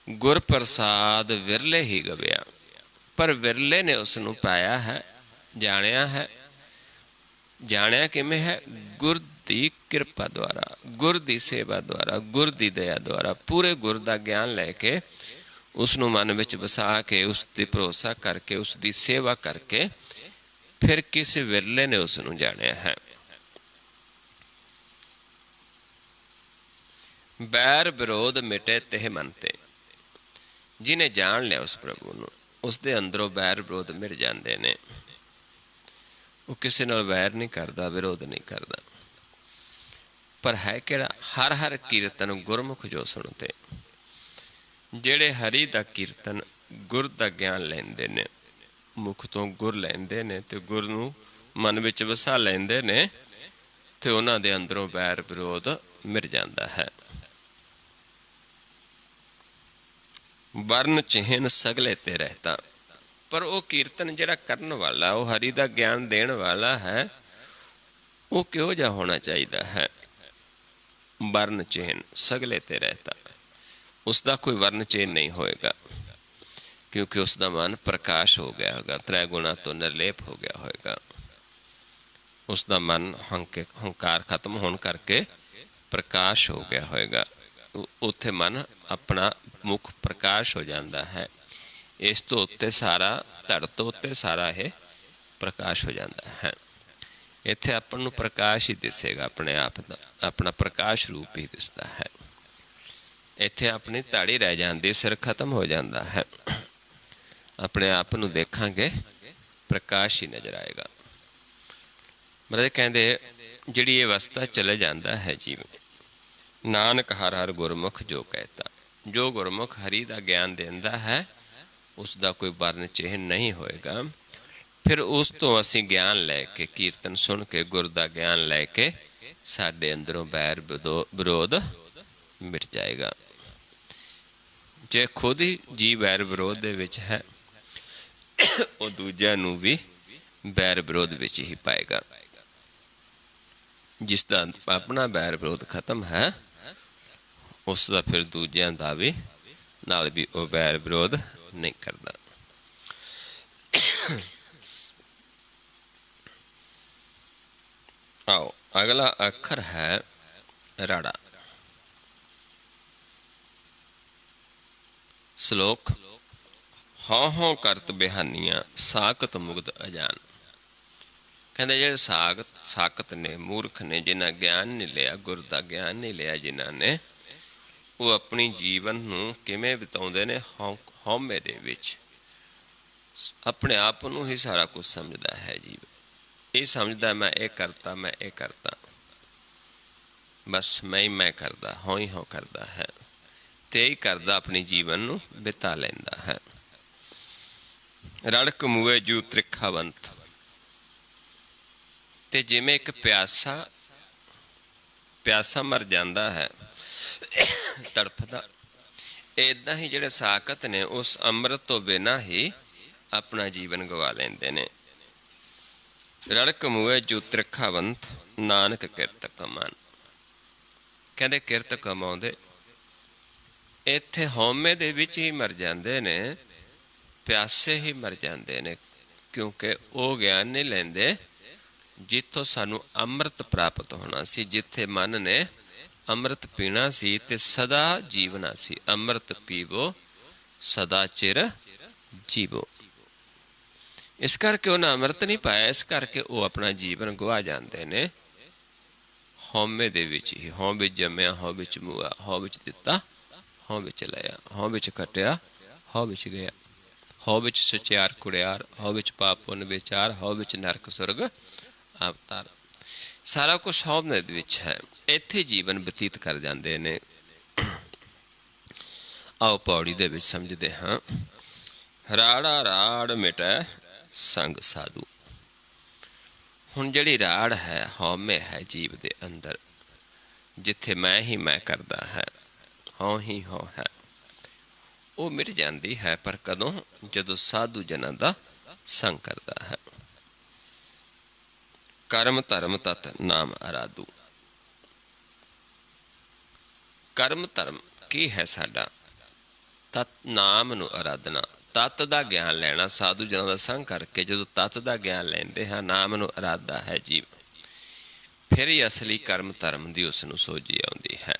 ਗੁਰ ਪ੍ਰਸਾਦ ਵਿਰਲੇ ਹੀ ਗਵਿਆ। ਪਰ ਵਿਰਲੇ ਨੇ ਉਸ ਨੂੰ ਪਾਇਆ ਹੈ, ਜਾਣਿਆ ਹੈ। ਜਾਣਿਆ ਕਿਵੇਂ ਹੈ? ਗੁਰ ਦੀ ਕਿਰਪਾ ਦੁਆਰਾ, ਗੁਰ ਦੀ ਸੇਵਾ ਦੁਆਰਾ, ਗੁਰ ਦੀ ਦਇਆ ਦੁਆਰਾ। ਪੂਰੇ ਗੁਰ ਦਾ ਗਿਆਨ ਲੈ ਕੇ, ਉਸ ਨੂੰ ਮਨ ਵਿੱਚ ਵਸਾ ਕੇ, ਉਸ 'ਤੇ ਭਰੋਸਾ ਕਰਕੇ, ਉਸ ਦੀ ਸੇਵਾ ਕਰਕੇ, ਫਿਰ ਕਿਸੇ ਵਿਰਲੇ ਨੇ ਉਸ ਨੂੰ ਜਾਣਿਆ ਹੈ। ਬੈਰ ਵਿਰੋਧ ਮਿਟੇ ਤਿਹ ਮਨ ਤੇ। ਜਿਹਨੇ ਜਾਣ ਲਿਆ ਉਸ ਪ੍ਰਭੂ ਨੂੰ, ਉਸ ਦੇ ਅੰਦਰੋਂ ਬੈਰ ਵਿਰੋਧ ਮਿਟ ਜਾਂਦੇ ਨੇ। ਉਹ ਕਿਸੇ ਨਾਲ ਵੈਰ ਨਹੀਂ ਕਰਦਾ, ਵਿਰੋਧ ਨਹੀਂ ਕਰਦਾ। ਪਰ ਹੈ ਕਿਹੜਾ? ਹਰ ਹਰ ਕੀਰਤਨ ਗੁਰਮੁਖ ਜੋ ਸੁਣਤੇ। ਜਿਹੜੇ ਹਰੀ ਦਾ ਕੀਰਤਨ, ਗੁਰ ਦਾ ਗਿਆਨ ਲੈਂਦੇ ਨੇ, ਮੁਖ ਤੋਂ ਗੁਰ ਲੈਂਦੇ ਨੇ ਤੇ ਗੁਰ ਨੂੰ ਮਨ ਵਿੱਚ ਵਸਾ ਲੈਂਦੇ ਨੇ, ਤੇ ਉਹਨਾਂ ਦੇ ਅੰਦਰੋਂ ਵੈਰ ਵਿਰੋਧ ਮਿਟ ਜਾਂਦਾ ਹੈ। ਵਰਨ ਚਿਹਨ ਸਗਲੇ ਤੇ ਰਹਿਤਾ। ਪਰ ਉਹ ਕੀਰਤਨ ਜਿਹੜਾ ਕਰਨ ਵਾਲਾ, ਉਹ ਹਰੀ ਦਾ ਗਿਆਨ ਦੇਣ ਵਾਲਾ ਹੈ, ਉਹ ਕਿਹੋ ਜਿਹਾ ਹੋਣਾ ਚਾਹੀਦਾ ਹੈ? ਵਰਨ ਚਿਹਨ ਸਗਲੇ ਤੇ ਰਹਿਤਾ। ਉਸ ਦਾ ਕੋਈ ਵਰਨ ਚਿਹਨ ਨਹੀਂ ਹੋਏਗਾ, ਕਿਉਂਕਿ ਉਸ ਦਾ ਮਨ ਪ੍ਰਕਾਸ਼ ਹੋ ਗਿਆ ਹੋਗਾ, ਤ੍ਰੈ ਗੁਣਾ ਤੋਂ ਨਿਰਲੇਪ ਹੋ ਗਿਆ ਹੋਏਗਾ। ਉਸ ਦਾ ਮਨ ਹੰਕਾਰ ਖਤਮ ਹੋਣ ਕਰਕੇ ਪ੍ਰਕਾਸ਼ ਹੋ ਗਿਆ ਹੋਏਗਾ। ਉੱਥੇ ਮਨ ਆਪਣਾ ਮੁੱਖ ਪ੍ਰਕਾਸ਼ ਹੋ ਜਾਂਦਾ ਹੈ। ਇਸ ਤੋਂ ਉੱਤੇ ਸਾਰਾ, ਧੜ ਤੋਂ ਉੱਤੇ ਸਾਰਾ ਇਹ ਪ੍ਰਕਾਸ਼ ਹੋ ਜਾਂਦਾ ਹੈ। ਇੱਥੇ ਆਪਾਂ ਨੂੰ ਪ੍ਰਕਾਸ਼ ਹੀ ਦਿਸੇਗਾ, ਆਪਣੇ ਆਪ ਦਾ ਆਪਣਾ ਪ੍ਰਕਾਸ਼ ਰੂਪ ਹੀ ਦਿਸਦਾ ਹੈ। ਇੱਥੇ ਆਪਣੀ ਧੜ ਹੀ ਰਹਿ ਜਾਂਦੀ, ਸਿਰ ਖਤਮ ਹੋ ਜਾਂਦਾ ਹੈ। ਆਪਣੇ ਆਪ ਨੂੰ ਦੇਖਾਂਗੇ, ਪ੍ਰਕਾਸ਼ ਹੀ ਨਜ਼ਰ ਆਏਗਾ। ਮਤਲਬ ਕਹਿੰਦੇ ਜਿਹੜੀ ਇਹ ਅਵਸਥਾ ਚਲੇ ਜਾਂਦਾ ਹੈ ਜੀਵ, ਨਾਨਕ ਹਰ ਹਰ ਗੁਰਮੁਖ ਜੋ ਕਹਿਤਾ। ਜੋ ਗੁਰਮੁਖ ਹਰੀ ਦਾ ਗਿਆਨ ਦਿੰਦਾ ਹੈ, ਉਸ ਦਾ ਕੋਈ ਵਰਨ ਚਿਹਨ ਨਹੀਂ ਹੋਏਗਾ। ਫਿਰ ਉਸ ਤੋਂ ਅਸੀਂ ਗਿਆਨ ਲੈ ਕੇ, ਕੀਰਤਨ ਸੁਣ ਕੇ, ਗੁਰ ਦਾ ਗਿਆਨ ਲੈ ਕੇ, ਸਾਡੇ ਅੰਦਰੋਂ ਬੈਰ ਵਿਰੋਧ ਮਿਟ ਜਾਏਗਾ। ਜੇ ਖੁਦ ਹੀ ਜੀ ਬੈਰ ਵਿਰੋਧ ਦੇ ਵਿੱਚ ਹੈ, ਉਹ ਦੂਜਿਆਂ ਨੂੰ ਵੀ ਬੈਰ ਵਿਰੋਧ ਵਿੱਚ ਹੀ ਪਾਏਗਾ। ਜਿਸ ਦਾ ਆਪਣਾ ਬੈਰ ਵਿਰੋਧ ਖਤਮ ਹੈ, ਉਸ ਦਾ ਫਿਰ ਦੂਜਿਆਂ ਦਾ ਵੀ ਨਾਲ ਵੀ ਉਹ ਬੈਰ ਵਿਰੋਧ ਨਹੀਂ ਕਰਦਾ। ਆਓ ਅਗਲਾ ਅੱਖਰ ਹੈ ਰਾੜਾ। ਸ਼ਲੋਕ। ਹਉ ਹਉ ਕਰਤ ਬਿਹਾਨੀਆਂ, ਸਾਕਤ ਮੁਗਧ ਅਜਾਨ। ਕਹਿੰਦੇ ਜਿਹੜੇ ਸਾਕਤ ਨੇ, ਮੂਰਖ ਨੇ, ਜਿਨ੍ਹਾਂ ਗਿਆਨ ਨਹੀਂ ਲਿਆ, ਗੁਰ ਦਾ ਗਿਆਨ ਨਹੀਂ ਲਿਆ ਜਿਨ੍ਹਾਂ ਨੇ, ਉਹ ਆਪਣੀ ਜੀਵਨ ਨੂੰ ਕਿਵੇਂ ਬਿਤਾਉਂਦੇ ਨੇ? ਹਉਮੈ ਦੇ ਵਿੱਚ। ਆਪਣੇ ਆਪ ਨੂੰ ਹੀ ਸਾਰਾ ਕੁਝ ਸਮਝਦਾ ਹੈ ਜੀਵ। ਇਹ ਸਮਝਦਾ ਮੈਂ ਇਹ ਕਰਤਾ, ਮੈਂ ਇਹ ਕਰਤਾ, ਬਸ ਮੈਂ ਹੀ ਮੈਂ ਕਰਦਾ, ਹਉ ਹੀ ਹਉ ਕਰਦਾ ਹੈ, ਤੇ ਹੀ ਕਰਦਾ ਆਪਣੀ ਜੀਵਨ ਨੂੰ ਬਿਤਾ ਲੈਂਦਾ ਹੈ। ਰੜਕ ਮੂਏ ਜੂ ਤ੍ਰਿਖਾਵੰਤ। ਤੇ ਜਿਵੇਂ ਇੱਕ ਪਿਆਸਾ ਮਰ ਜਾਂਦਾ ਹੈ, ਤੜਫਦਾ, ਇੱਦਾਂ ਹੀ ਜਿਹੜੇ ਸਾਕਤ ਨੇ ਉਸ ਅੰਮ੍ਰਿਤ ਤੋਂ ਬਿਨਾਂ ਹੀ ਆਪਣਾ ਜੀਵਨ ਗਵਾ ਲੈਂਦੇ ਨੇ। ਰੜਕ ਮੂਏ ਜੂ ਤ੍ਰਿਖਾਵੰਤ ਨਾਨਕ ਕਿਰਤ ਕਮਾਨ। ਕਹਿੰਦੇ ਕਿਰਤ ਕਮਾਉਂਦੇ ਇੱਥੇ ਹਉਮੈ ਦੇ ਵਿੱਚ ਹੀ ਮਰ ਜਾਂਦੇ ਨੇ, ਪਿਆਸੇ ਹੀ ਮਰ ਜਾਂਦੇ ਨੇ, ਕਿਉਂਕਿ ਉਹ ਗਿਆਨ ਨਹੀਂ ਲੈਂਦੇ ਜਿੱਥੋਂ ਸਾਨੂੰ ਅੰਮ੍ਰਿਤ ਪ੍ਰਾਪਤ ਹੋਣਾ ਸੀ, ਜਿੱਥੇ ਮਨ ਨੇ ਅੰਮ੍ਰਿਤ ਪੀਣਾ ਸੀ ਤੇ ਸਦਾ ਜੀਵਨਾ ਸੀ। ਅੰਮ੍ਰਿਤ ਪੀਵੋ ਸਦਾ ਚਿਰ ਜੀਵੋ। ਇਸ ਕਰਕੇ ਉਹਨਾਂ ਅੰਮ੍ਰਿਤ ਨਹੀਂ ਪਾਇਆ, ਇਸ ਕਰਕੇ ਉਹ ਆਪਣਾ ਜੀਵਨ ਗਵਾ ਜਾਂਦੇ ਨੇ ਹਉਮੈ ਦੇ ਵਿੱਚ ਹੀ। ਹਉ ਵਿੱਚ ਜੰਮਿਆ ਹਉ ਵਿੱਚ ਮੁਆ, ਹਉ ਵਿੱਚ ਦਿੱਤਾ ਹਉ ਵਿੱਚ ਲਿਆ, ਹਉ ਵਿੱਚ ਖਟਿਆ ਹਉ ਵਿੱਚ ਗਿਆ, ਹਉ ਵਿੱਚ ਸੁਚਿਆਰ ਕੁੜਿਆਰ, ਹਉ ਵਿੱਚ ਪਾਪ ਪੁੰਨ ਵਿਚਾਰ, ਹਉ ਵਿੱਚ ਨਰਕ ਸੁਰਗ ਅਵਤਾਰ। ਸਾਰਾ ਕੁਛ ਹਉਮੈ ਦੇ ਵਿੱਚ ਹੈ, ਇੱਥੇ ਜੀਵਨ ਬਤੀਤ ਕਰ ਜਾਂਦੇ ਨੇ। ਆਓ ਪੌੜੀ ਦੇ ਵਿੱਚ ਸਮਝਦੇ ਹਾਂ। ਰਾੜਾ ਰਾੜ ਮਿਟੈ ਸੰਗ ਸਾਧੂ। ਹੁਣ ਜਿਹੜੀ ਰਾੜ ਹੈ, ਹਉਮੈ ਹੈ ਜੀਵ ਦੇ ਅੰਦਰ, ਜਿੱਥੇ ਮੈਂ ਹੀ ਮੈਂ ਕਰਦਾ ਹੈ, ਹਉ ਹੀ ਹਉ ਹੈ, ਉਹ ਮਿਟ ਜਾਂਦੀ ਹੈ। ਪਰ ਕਦੋਂ? ਜਦੋਂ ਸਾਧੂ ਜਨਾਂ ਦਾ ਸੰਗ ਕਰਦਾ ਹੈ। ਕਰਮ ਧਰਮ ਤਤ ਨਾਮ ਅਰਾਧੂ। ਕਰਮ ਧਰਮ ਕੀ ਹੈ ਸਾਡਾ? ਤਤ ਨਾਮ ਨੂੰ ਅਰਾਧਨਾ, ਤਤ ਦਾ ਗਿਆਨ ਲੈਣਾ। ਸਾਧੂ ਜਨਾਂ ਦਾ ਸੰਗ ਕਰਕੇ ਜਦੋਂ ਤਤ ਦਾ ਗਿਆਨ ਲੈਂਦੇ ਹਾਂ, ਨਾਮ ਨੂੰ ਅਰਾਧਦਾ ਹੈ ਜੀਵ, ਫਿਰ ਹੀ ਅਸਲੀ ਕਰਮ ਧਰਮ ਦੀ ਉਸ ਨੂੰ ਸੋਝੀ ਆਉਂਦੀ ਹੈ।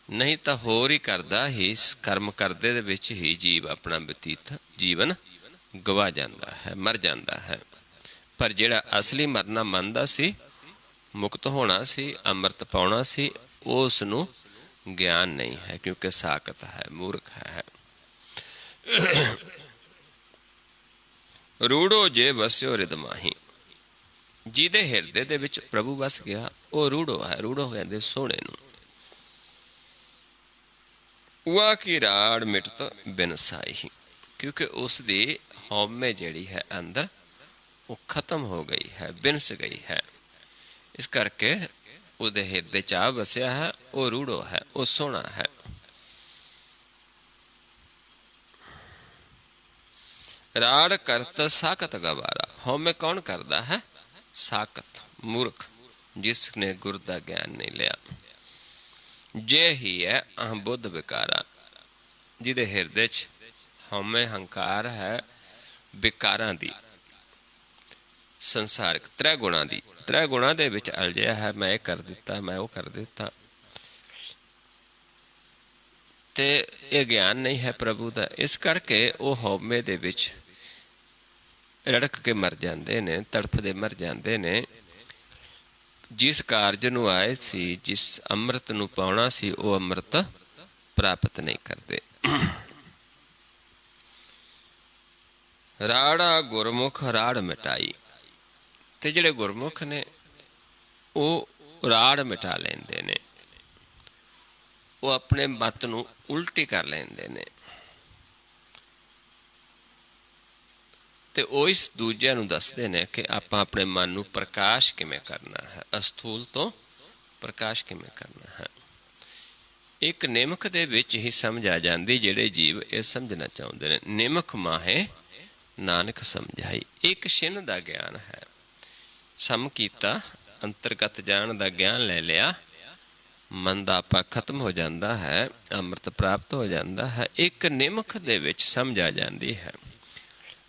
ਨਹੀਂ ਤਾਂ ਹੋਰ ਹੀ ਕਰਦਾ ਹੀ, ਕਰਮ ਕਰਦੇ ਦੇ ਵਿੱਚ ਹੀ ਜੀਵ ਆਪਣਾ ਬਤੀਤ ਜੀਵਨ ਗਵਾ ਜਾਂਦਾ ਹੈ, ਮਰ ਜਾਂਦਾ ਹੈ। ਪਰ ਜਿਹੜਾ ਅਸਲੀ ਮਰਨਾ ਮੰਨਦਾ ਸੀ, ਮੁਕਤ ਹੋਣਾ ਸੀ, ਅੰਮ੍ਰਿਤ ਪਾਉਣਾ ਸੀ, ਉਸ ਨੂੰ ਗਿਆਨ ਨਹੀਂ ਹੈ, ਕਿਉਂਕਿ ਸਾਕਤ ਹੈ, ਮੂਰਖ ਹੈ। ਰੂੜੋ ਜੇ ਵਸਿਓ ਰਿਦ ਮਾਹੀ। ਜਿਹਦੇ ਹਿਰਦੇ ਦੇ ਵਿੱਚ ਪ੍ਰਭੂ ਵਸ ਗਿਆ ਉਹ ਰੂੜੋ ਹੈ। ਰੂੜੋ ਕਹਿੰਦੇ ਸੋਹਣੇ ਨੂੰ। ਉਆ ਕੀ ਰਾੜ ਮਿਟਤ ਬਿਨ ਸਾਈ। ਕਿਉਂਕਿ ਉਸ ਦੀ ਹਉਮੈ ਜਿਹੜੀ ਹੈ ਅੰਦਰ, ਉਹ ਖਤਮ ਹੋ ਗਈ ਹੈ, ਬਿਨਸ ਗਈ ਹੈ। ਇਸ ਕਰਕੇ ਉਹਦੇ ਹਿਰਦੇ ਚ ਆ ਵਸਿਆ ਹੈ, ਉਹ ਰੂੜੋ ਹੈ, ਉਹ ਸੋਹਣਾ ਹੈ। ਰਾੜ ਕਰਤ ਸਾਕਤ ਗਵਾਰਾ। ਹਉਮੈ ਕੌਣ ਕਰਦਾ ਹੈ? ਸਾਕਤ, ਮੂਰਖ, ਜਿਸ ਨੇ ਗੁਰ ਦਾ ਗਿਆਨ ਨਹੀਂ ਲਿਆ। ਜੇ ਹੀ ਹੈ ਅਹੰ ਬੁੱਧ ਵਿਕਾਰਾ। ਜਿਹਦੇ ਹਿਰਦੇ ਚ ਹਉਮੈ ਹੰਕਾਰ ਹੈ, ਵਿਕਾਰਾਂ ਦੀ, ਸੰਸਾਰਿਕ ਤ੍ਰੈ ਗੁਣਾਂ ਦੀ, ਤ੍ਰੈ ਗੁਣਾਂ ਦੇ ਵਿੱਚ ਅਲਝਿਆ ਹੈ। ਮੈਂ ਇਹ ਕਰ ਦਿੱਤਾ, ਮੈਂ ਉਹ ਕਰ ਦਿੱਤਾ, ਤੇ ਇਹ ਗਿਆਨ ਨਹੀਂ ਹੈ ਪ੍ਰਭੂ ਦਾ। ਇਸ ਕਰਕੇ ਉਹ ਹਉਮੈ ਦੇ ਵਿੱਚ ਰੜਕ ਕੇ ਮਰ ਜਾਂਦੇ ਨੇ, ਤੜਫਦੇ ਮਰ ਜਾਂਦੇ ਨੇ। ਜਿਸ ਕਾਰਜ ਨੂੰ ਆਏ ਸੀ, ਜਿਸ ਅੰਮ੍ਰਿਤ ਨੂੰ ਪਾਉਣਾ ਸੀ, ਉਹ ਅੰਮ੍ਰਿਤ ਪ੍ਰਾਪਤ ਨਹੀਂ ਕਰਦੇ। ਰਾੜਾ ਗੁਰਮੁਖ ਰਾੜ ਮਿਟਾਈ। ਤੇ ਜਿਹੜੇ ਗੁਰਮੁਖ ਨੇ ਉਹ ਰਾੜ ਮਿਟਾ ਲੈਂਦੇ ਨੇ, ਉਹ ਆਪਣੇ ਮਤ ਨੂੰ ਉਲਟੀ ਕਰ ਲੈਂਦੇ ਨੇ, ਤੇ ਉਹ ਇਸ ਦੂਜਿਆਂ ਨੂੰ ਦੱਸਦੇ ਨੇ ਕਿ ਆਪਾਂ ਆਪਣੇ ਮਨ ਨੂੰ ਪ੍ਰਕਾਸ਼ ਕਿਵੇਂ ਕਰਨਾ ਹੈ, ਅਸਥੂਲ ਤੋਂ ਪ੍ਰਕਾਸ਼ ਕਿਵੇਂ ਕਰਨਾ ਹੈ। ਇੱਕ ਨਿਮਕ ਦੇ ਵਿੱਚ ਹੀ ਸਮਝ ਆ ਜਾਂਦੀ, ਜਿਹੜੇ ਜੀਵ ਇਹ ਸਮਝਣਾ ਚਾਹੁੰਦੇ ਨੇ। ਨਿਮਕ ਮਾਹੇ ਨਾਨਕ ਸਮਝਾਈ। ਇੱਕ ਛਿਨ ਦਾ ਗਿਆਨ ਹੈ, ਸਮ ਕੀਤਾ, ਅੰਤਰਗਤ ਜਾਣ ਦਾ ਗਿਆਨ ਲੈ ਲਿਆ, ਮਨ ਦਾ ਆਪਾ ਖਤਮ ਹੋ ਜਾਂਦਾ ਹੈ, ਅੰਮ੍ਰਿਤ ਪ੍ਰਾਪਤ ਹੋ ਜਾਂਦਾ ਹੈ। ਇੱਕ ਨਿਮਕ ਦੇ ਵਿੱਚ ਸਮਝ ਆ ਜਾਂਦੀ ਹੈ।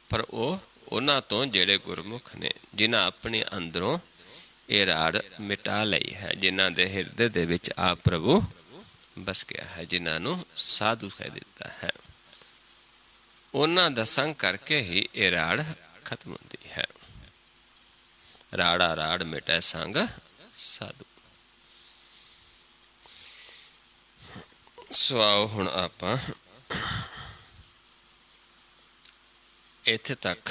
ਪਰ ਉਹ ਉਹਨਾਂ ਤੋਂ ਜਿਹੜੇ ਗੁਰਮੁਖ ਨੇ, ਜਿਨ੍ਹਾਂ ਆਪਣੇ ਅੰਦਰੋਂ ਇਹ ਰਾੜ ਮਿਟਾ ਲਈ ਹੈ, ਜਿਨ੍ਹਾਂ ਦੇ ਹਿਰਦੇ ਦੇ ਵਿੱਚ ਆਪ ਪ੍ਰਭੂ ਬਸ ਗਿਆ ਹੈ, ਜਿਨ੍ਹਾਂ ਨੂੰ ਸਾਧੂ ਕਹਿ ਦਿੱਤਾ ਹੈ, ਉਹਨਾਂ ਦਾ ਸੰਗ ਕਰਕੇ ਹੀ ਇਹ ਰਾੜ ਖਤਮ ਹੁੰਦੀ ਹੈ। ਰਾੜਾ ਰਾੜ ਮਿਟੈ ਸੰਗ ਸਾਧੂ। ਸੋ ਆਓ ਹੁਣ ਆਪਾਂ ਇੱਥੇ ਤੱਕ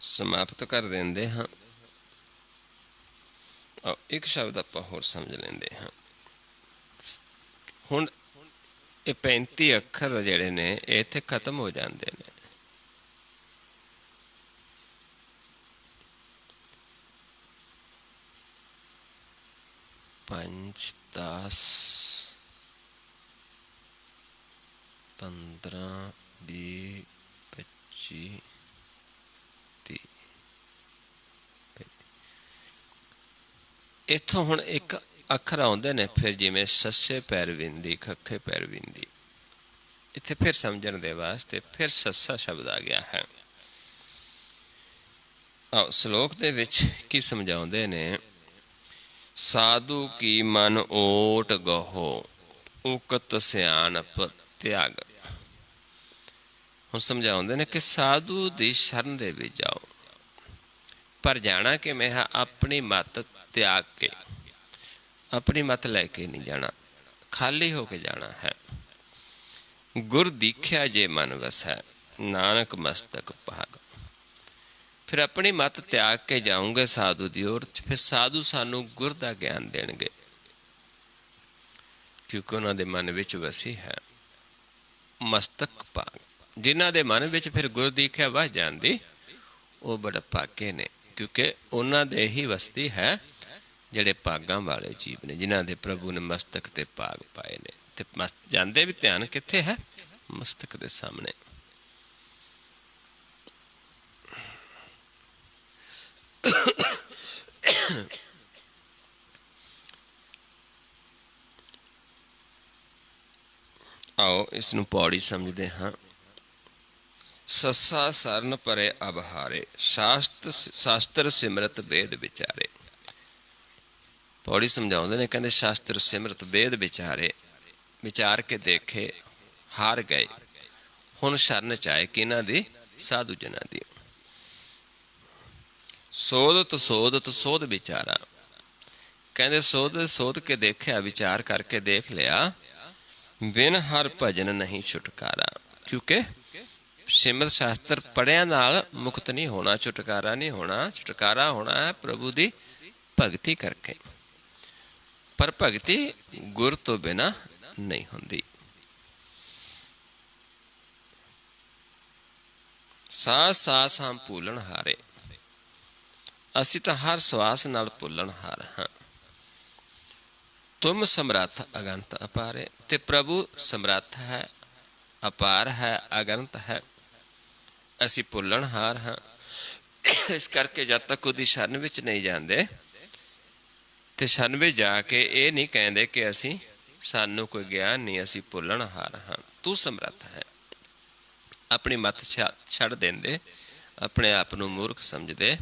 ਸਮਾਪਤ ਕਰ ਦਿੰਦੇ ਹਾਂ। ਇੱਕ ਸ਼ਬਦ ਆਪਾਂ ਹੋਰ ਸਮਝ ਲੈਂਦੇ ਹਾਂ। ਹੁਣ ਇਹ 35 ਅੱਖਰ ਜਿਹੜੇ ਨੇ ਇਹ ਇੱਥੇ ਖਤਮ ਹੋ ਜਾਂਦੇ ਨੇ। ਪੰਜ 10 15 20 25 30। ਇੱਥੋਂ ਹੁਣ ਇੱਕ ਅੱਖਰ ਆਉਂਦੇ ਨੇ ਫਿਰ, ਜਿਵੇਂ ਸੱਸੇ ਪੈਰ ਵਿੰਦੀ, ਖੱਖੇ ਪੈਰ ਵਿੰਦੀ। ਇੱਥੇ ਫਿਰ ਸਮਝਣ ਦੇ ਵਾਸਤੇ ਫਿਰ ਸੱਸਾ ਸ਼ਬਦ ਆ ਗਿਆ ਹੈ। ਆਓ ਸ਼ਲੋਕ ਦੇ ਵਿੱਚ ਕੀ ਸਮਝਾਉਂਦੇ ਨੇ? ਸਾਧੂ ਕੀ ਮਨ ਓਟ ਗਹੋ, ਉਕਤ ਸਿਆਣਪ ਤਿਆਗ। ਹੁਣ ਸਮਝਾਉਂਦੇ ਨੇ ਕਿ ਸਾਧੂ ਦੀ ਸ਼ਰਨ ਦੇ ਵਿੱਚ ਜਾਓ, ਪਰ ਜਾਣਾ ਕਿਵੇਂ ਹੈ? ਆਪਣੀ ਮੱਤ ਤਿਆਗ ਕੇ, ਆਪਣੀ ਮੱਤ ਲੈ ਕੇ ਨਹੀਂ ਜਾਣਾ, ਖਾਲੀ ਹੋ ਕੇ ਜਾਣਾ ਹੈ। ਗੁਰ ਦੀਖਿਆ ਜੇ ਮਨ ਵਸੈ, ਨਾਨਕ ਮਸਤਕ ਭਾਗ। ਫਿਰ ਆਪਣੀ ਮੱਤ ਤਿਆਗ ਕੇ ਜਾਊਂਗੇ ਸਾਧੂ ਦੀ ओर, ਫਿਰ ਸਾਧੂ ਸਾਨੂੰ ਗੁਰ ਦਾ ਗਿਆਨ ਦੇਣਗੇ, ਕਿਉਂਕਿ ਉਹਨਾਂ ਦੇ ਮਨ ਵਿੱਚ ਵਸੀ ਹੈ ਮਸਤਕ ਭਾਗ। ਜਿਨ੍ਹਾਂ ਦੇ ਮਨ ਵਿੱਚ ਫਿਰ ਗੁਰ ਦੀਖਿਆ ਵਸ ਜਾਂਦੀ, ਉਹ ਬੜੇ ਭਾਗੇ ਨੇ, ਕਿਉਂਕਿ ਉਹਨਾਂ ਦੇ ਹੀ ਵਸਦੀ ਹੈ ਜਿਹੜੇ ਭਾਗਾਂ ਵਾਲੇ ਜੀਵ ਨੇ, ਜਿਨ੍ਹਾਂ ਦੇ ਪ੍ਰਭੂ ਨੇ ਮਸਤਕ ਤੇ ਭਾਗ ਪਾਏ ਨੇ। ਤੇ ਜਾਂਦੇ ਵੀ ਧਿਆਨ ਕਿੱਥੇ ਹੈ? ਮਸਤਕ ਦੇ ਸਾਹਮਣੇ। ਆਓ ਇਸ ਨੂੰ ਪੌੜੀ ਸਮਝਦੇ ਹਾਂ। ਸੱਸਾ ਸਰਨ ਪਰੇ ਅਬਹਾਰੇ, ਸ਼ਾਸਤਰ ਸਿਮਰਤ ਵੇਦ ਵਿਚਾਰੇ। ਪੌੜੀ ਸਮਝਾਉਂਦੇ ਨੇ, ਕਹਿੰਦੇ ਸ਼ਾਸਤਰ ਸਿਮਰਤ ਵੇਦ ਵਿਚਾਰੇ, ਵਿਚਾਰ ਕੇ ਦੇਖੇ ਹਾਰ ਗਏ, ਹੁਣ ਸ਼ਰਨ ਚਾਹੇ ਕਿਹਨਾਂ ਦੀ? ਸਾਧੂ ਜਨਾਂ ਦੀ। ਸੋਧਤ ਸੋਧਤ ਸੋਧ ਵਿਚਾਰਾ, ਕਹਿੰਦੇ ਸੋਧ ਕੇ ਦੇਖਿਆ, ਵਿਚਾਰ ਕਰਕੇ ਦੇਖ ਲਿਆ, ਬਿਨ ਹਰ ਭਜਨ ਨਹੀਂ ਛੁਟਕਾਰਾ। ਕਿਉਂਕਿ ਸਿਮਰਤ ਸ਼ਾਸਤਰ ਪੜ੍ਹਿਆਂ ਨਾਲ ਮੁਕਤ ਨਹੀਂ ਹੋਣਾ, ਛੁਟਕਾਰਾ ਨਹੀਂ ਹੋਣਾ। ਛੁਟਕਾਰਾ ਹੋਣਾ ਹੈ ਪ੍ਰਭੂ ਦੀ ਭਗਤੀ ਕਰਕੇ, ਪਰ ਭਗਤੀ ਗੁਰ ਤੋਂ ਬਿਨਾਂ ਨਹੀਂ ਹੁੰਦੀ। ਸਾਸ ਸਾਸ ਹਮ ਭੂਲਣ ਹਾਰੇ, ਅਸੀਂ ਤਾਂ ਹਰ ਸਵਾਸ ਨਾਲ ਭੁੱਲਣ ਹਾਰ ਹਾਂ। ਤੁਮ ਸਮਰੱਥ ਅਗੰਤ ਅਪਾਰੇ, ਤੇ ਪ੍ਰਭੂ ਸਮਰੱਥ ਹੈ, ਅਪਾਰ ਹੈ, ਅਗੰਤ ਹੈ, ਅਸੀਂ ਭੁੱਲਣ ਹਾਰ ਹਾਂ। ਇਸ ਕਰਕੇ ਜਦ ਤੱਕ ਉਹਦੀ ਸ਼ਰਨ ਵਿੱਚ ਨਹੀਂ ਜਾਂਦੇ, ਤੇ ਸ਼ਰਨ ਵਿੱਚ ਜਾ ਕੇ ਇਹ ਨਹੀਂ ਕਹਿੰਦੇ ਕਿ ਅਸੀਂ, ਸਾਨੂੰ ਕੋਈ ਗਿਆਨ ਨਹੀਂ, ਅਸੀਂ ਭੁੱਲਣ ਹਾਰ ਹਾਂ। ਤੂੰ ਸਮਰੱਥ ਹੈ। ਆਪਣੀ ਮੱਤ ਛੱਡ ਦਿੰਦੇ, ਆਪਣੇ ਆਪ ਨੂੰ ਮੂਰਖ ਸਮਝਦੇ,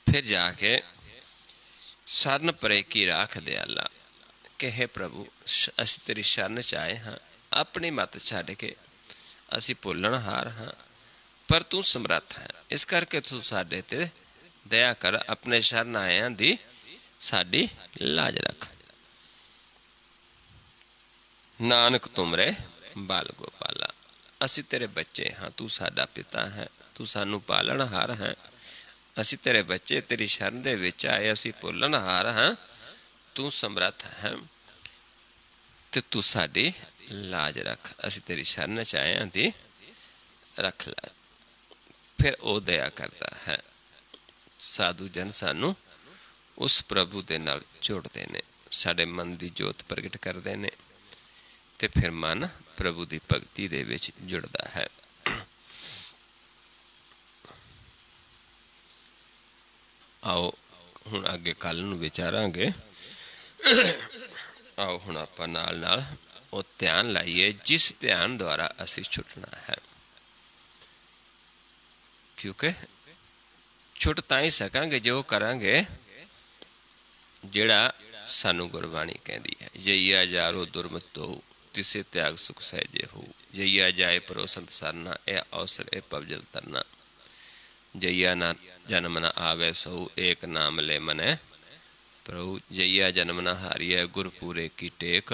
ਫਿਰ ਜਾ ਕੇ ਸ਼ਰਨ ਪਰੇ ਕੀ ਰਾਖ ਦਿਆਲਾ, ਕਿ ਹੇ ਪ੍ਰਭੂ ਅਸੀਂ ਤੇਰੀ ਸ਼ਰਨ 'ਚ ਆਏ ਹਾਂ, ਆਪਣੀ ਮੱਤ ਛੱਡ ਕੇ ਅਸੀਂ ਭੁੱਲਣ ਹਾਰ ਹਾਂ, ਪਰ ਤੂੰ ਸਮਰੱਥ ਹੈ। ਇਸ ਕਰਕੇ ਤੂੰ ਸਾਡੇ ਤੇ ਦਇਆ ਕਰ, ਆਪਣੇ ਸ਼ਰਨ ਆਇਆਂ ਦੀ ਸਾਡੀ ਲਾਜ ਰੱਖ। ਨਾਨਕ ਤੁਮਰੇ ਬਾਲ ਗੋਪਾਲਾ, ਅਸੀਂ ਤੇਰੇ ਬੱਚੇ ਹਾਂ, ਤੂੰ ਸਾਡਾ ਪਿਤਾ ਹੈ, ਤੂੰ ਸਾਨੂੰ ਪਾਲਣ ਹਾਰ ਹੈ, ਅਸੀਂ ਤੇਰੇ ਬੱਚੇ, ਤੇਰੀ ਸ਼ਰਨ ਦੇ ਵਿੱਚ ਆਏ, ਅਸੀਂ ਭੁੱਲਣ ਹਾਰ ਹਾਂ। ਤੂੰ ਸਮਰੱਥ ਹੈ ਤੇ ਤੂੰ ਸਾਡੀ ਲਾਜ ਰੱਖ, ਅਸੀਂ ਤੇਰੀ ਸ਼ਰਨ 'ਚ ਆਏ ਹਾਂ ਦੀ ਰੱਖ ਲੈ। ਫਿਰ ਉਹ ਦਇਆ ਕਰਦਾ ਹੈ। ਸਾਧੂ ਜਨ ਸਾਨੂੰ ਉਸ ਪ੍ਰਭੂ ਦੇ ਨਾਲ ਜੋੜਦੇ ਨੇ, ਸਾਡੇ ਮਨ ਦੀ ਜੋਤ ਪ੍ਰਗਟ ਕਰਦੇ ਨੇ, ਤੇ ਫਿਰ ਮਨ ਪ੍ਰਭੂ ਦੀ ਭਗਤੀ ਦੇ ਵਿੱਚ ਜੁੜਦਾ ਹੈ। ਆਓ ਹੁਣ ਅੱਗੇ ਕੱਲ੍ਹ ਨੂੰ ਵਿਚਾਰਾਂਗੇ। ਆਓ ਹੁਣ ਆਪਾਂ ਨਾਲ ਨਾਲ ਉਹ ਧਿਆਨ ਲਾਈਏ ਜਿਸ ਧਿਆਨ ਦੁਆਰਾ ਅਸੀਂ ਛੁੱਟਣਾ ਹੈ, ਕਿਉਂਕਿ ਛੁੱਟ ਤਾਂ ਹੀ ਸਕਾਂਗੇ ਜੇ ਉਹ ਕਰਾਂਗੇ ਜਿਹੜਾ ਸਾਨੂੰ ਗੁਰਬਾਣੀ ਕਹਿੰਦੀ ਹੈ। ਜਈਆ ਜਾਰੋ ਦੁਰਮਤੋ, ਤਿਸੇ ਤਿਆਗ ਸੁਖ ਸਹਿਜੇ ਹੋ, ਜਈਆ ਜਾਏ ਪਰੋ ਸੰਤ ਸਰਨਾ, ਇਹ ਅਵਸਰ ਇਹ ਪਵਜਲ ਤਰਨਾ। ਜਈਆ ਨਾ ਜਨਮ ਨ ਆਵੇ ਸਹੁ, ਏਕ ਨਾਮ ਲੈ ਮਨੈ ਪ੍ਰਭੂ। ਜਈਆ ਜਨਮ ਨ ਹਾਰੀਐ, ਗੁਰਪੂਰੇ ਕੀ ਟੇਕ,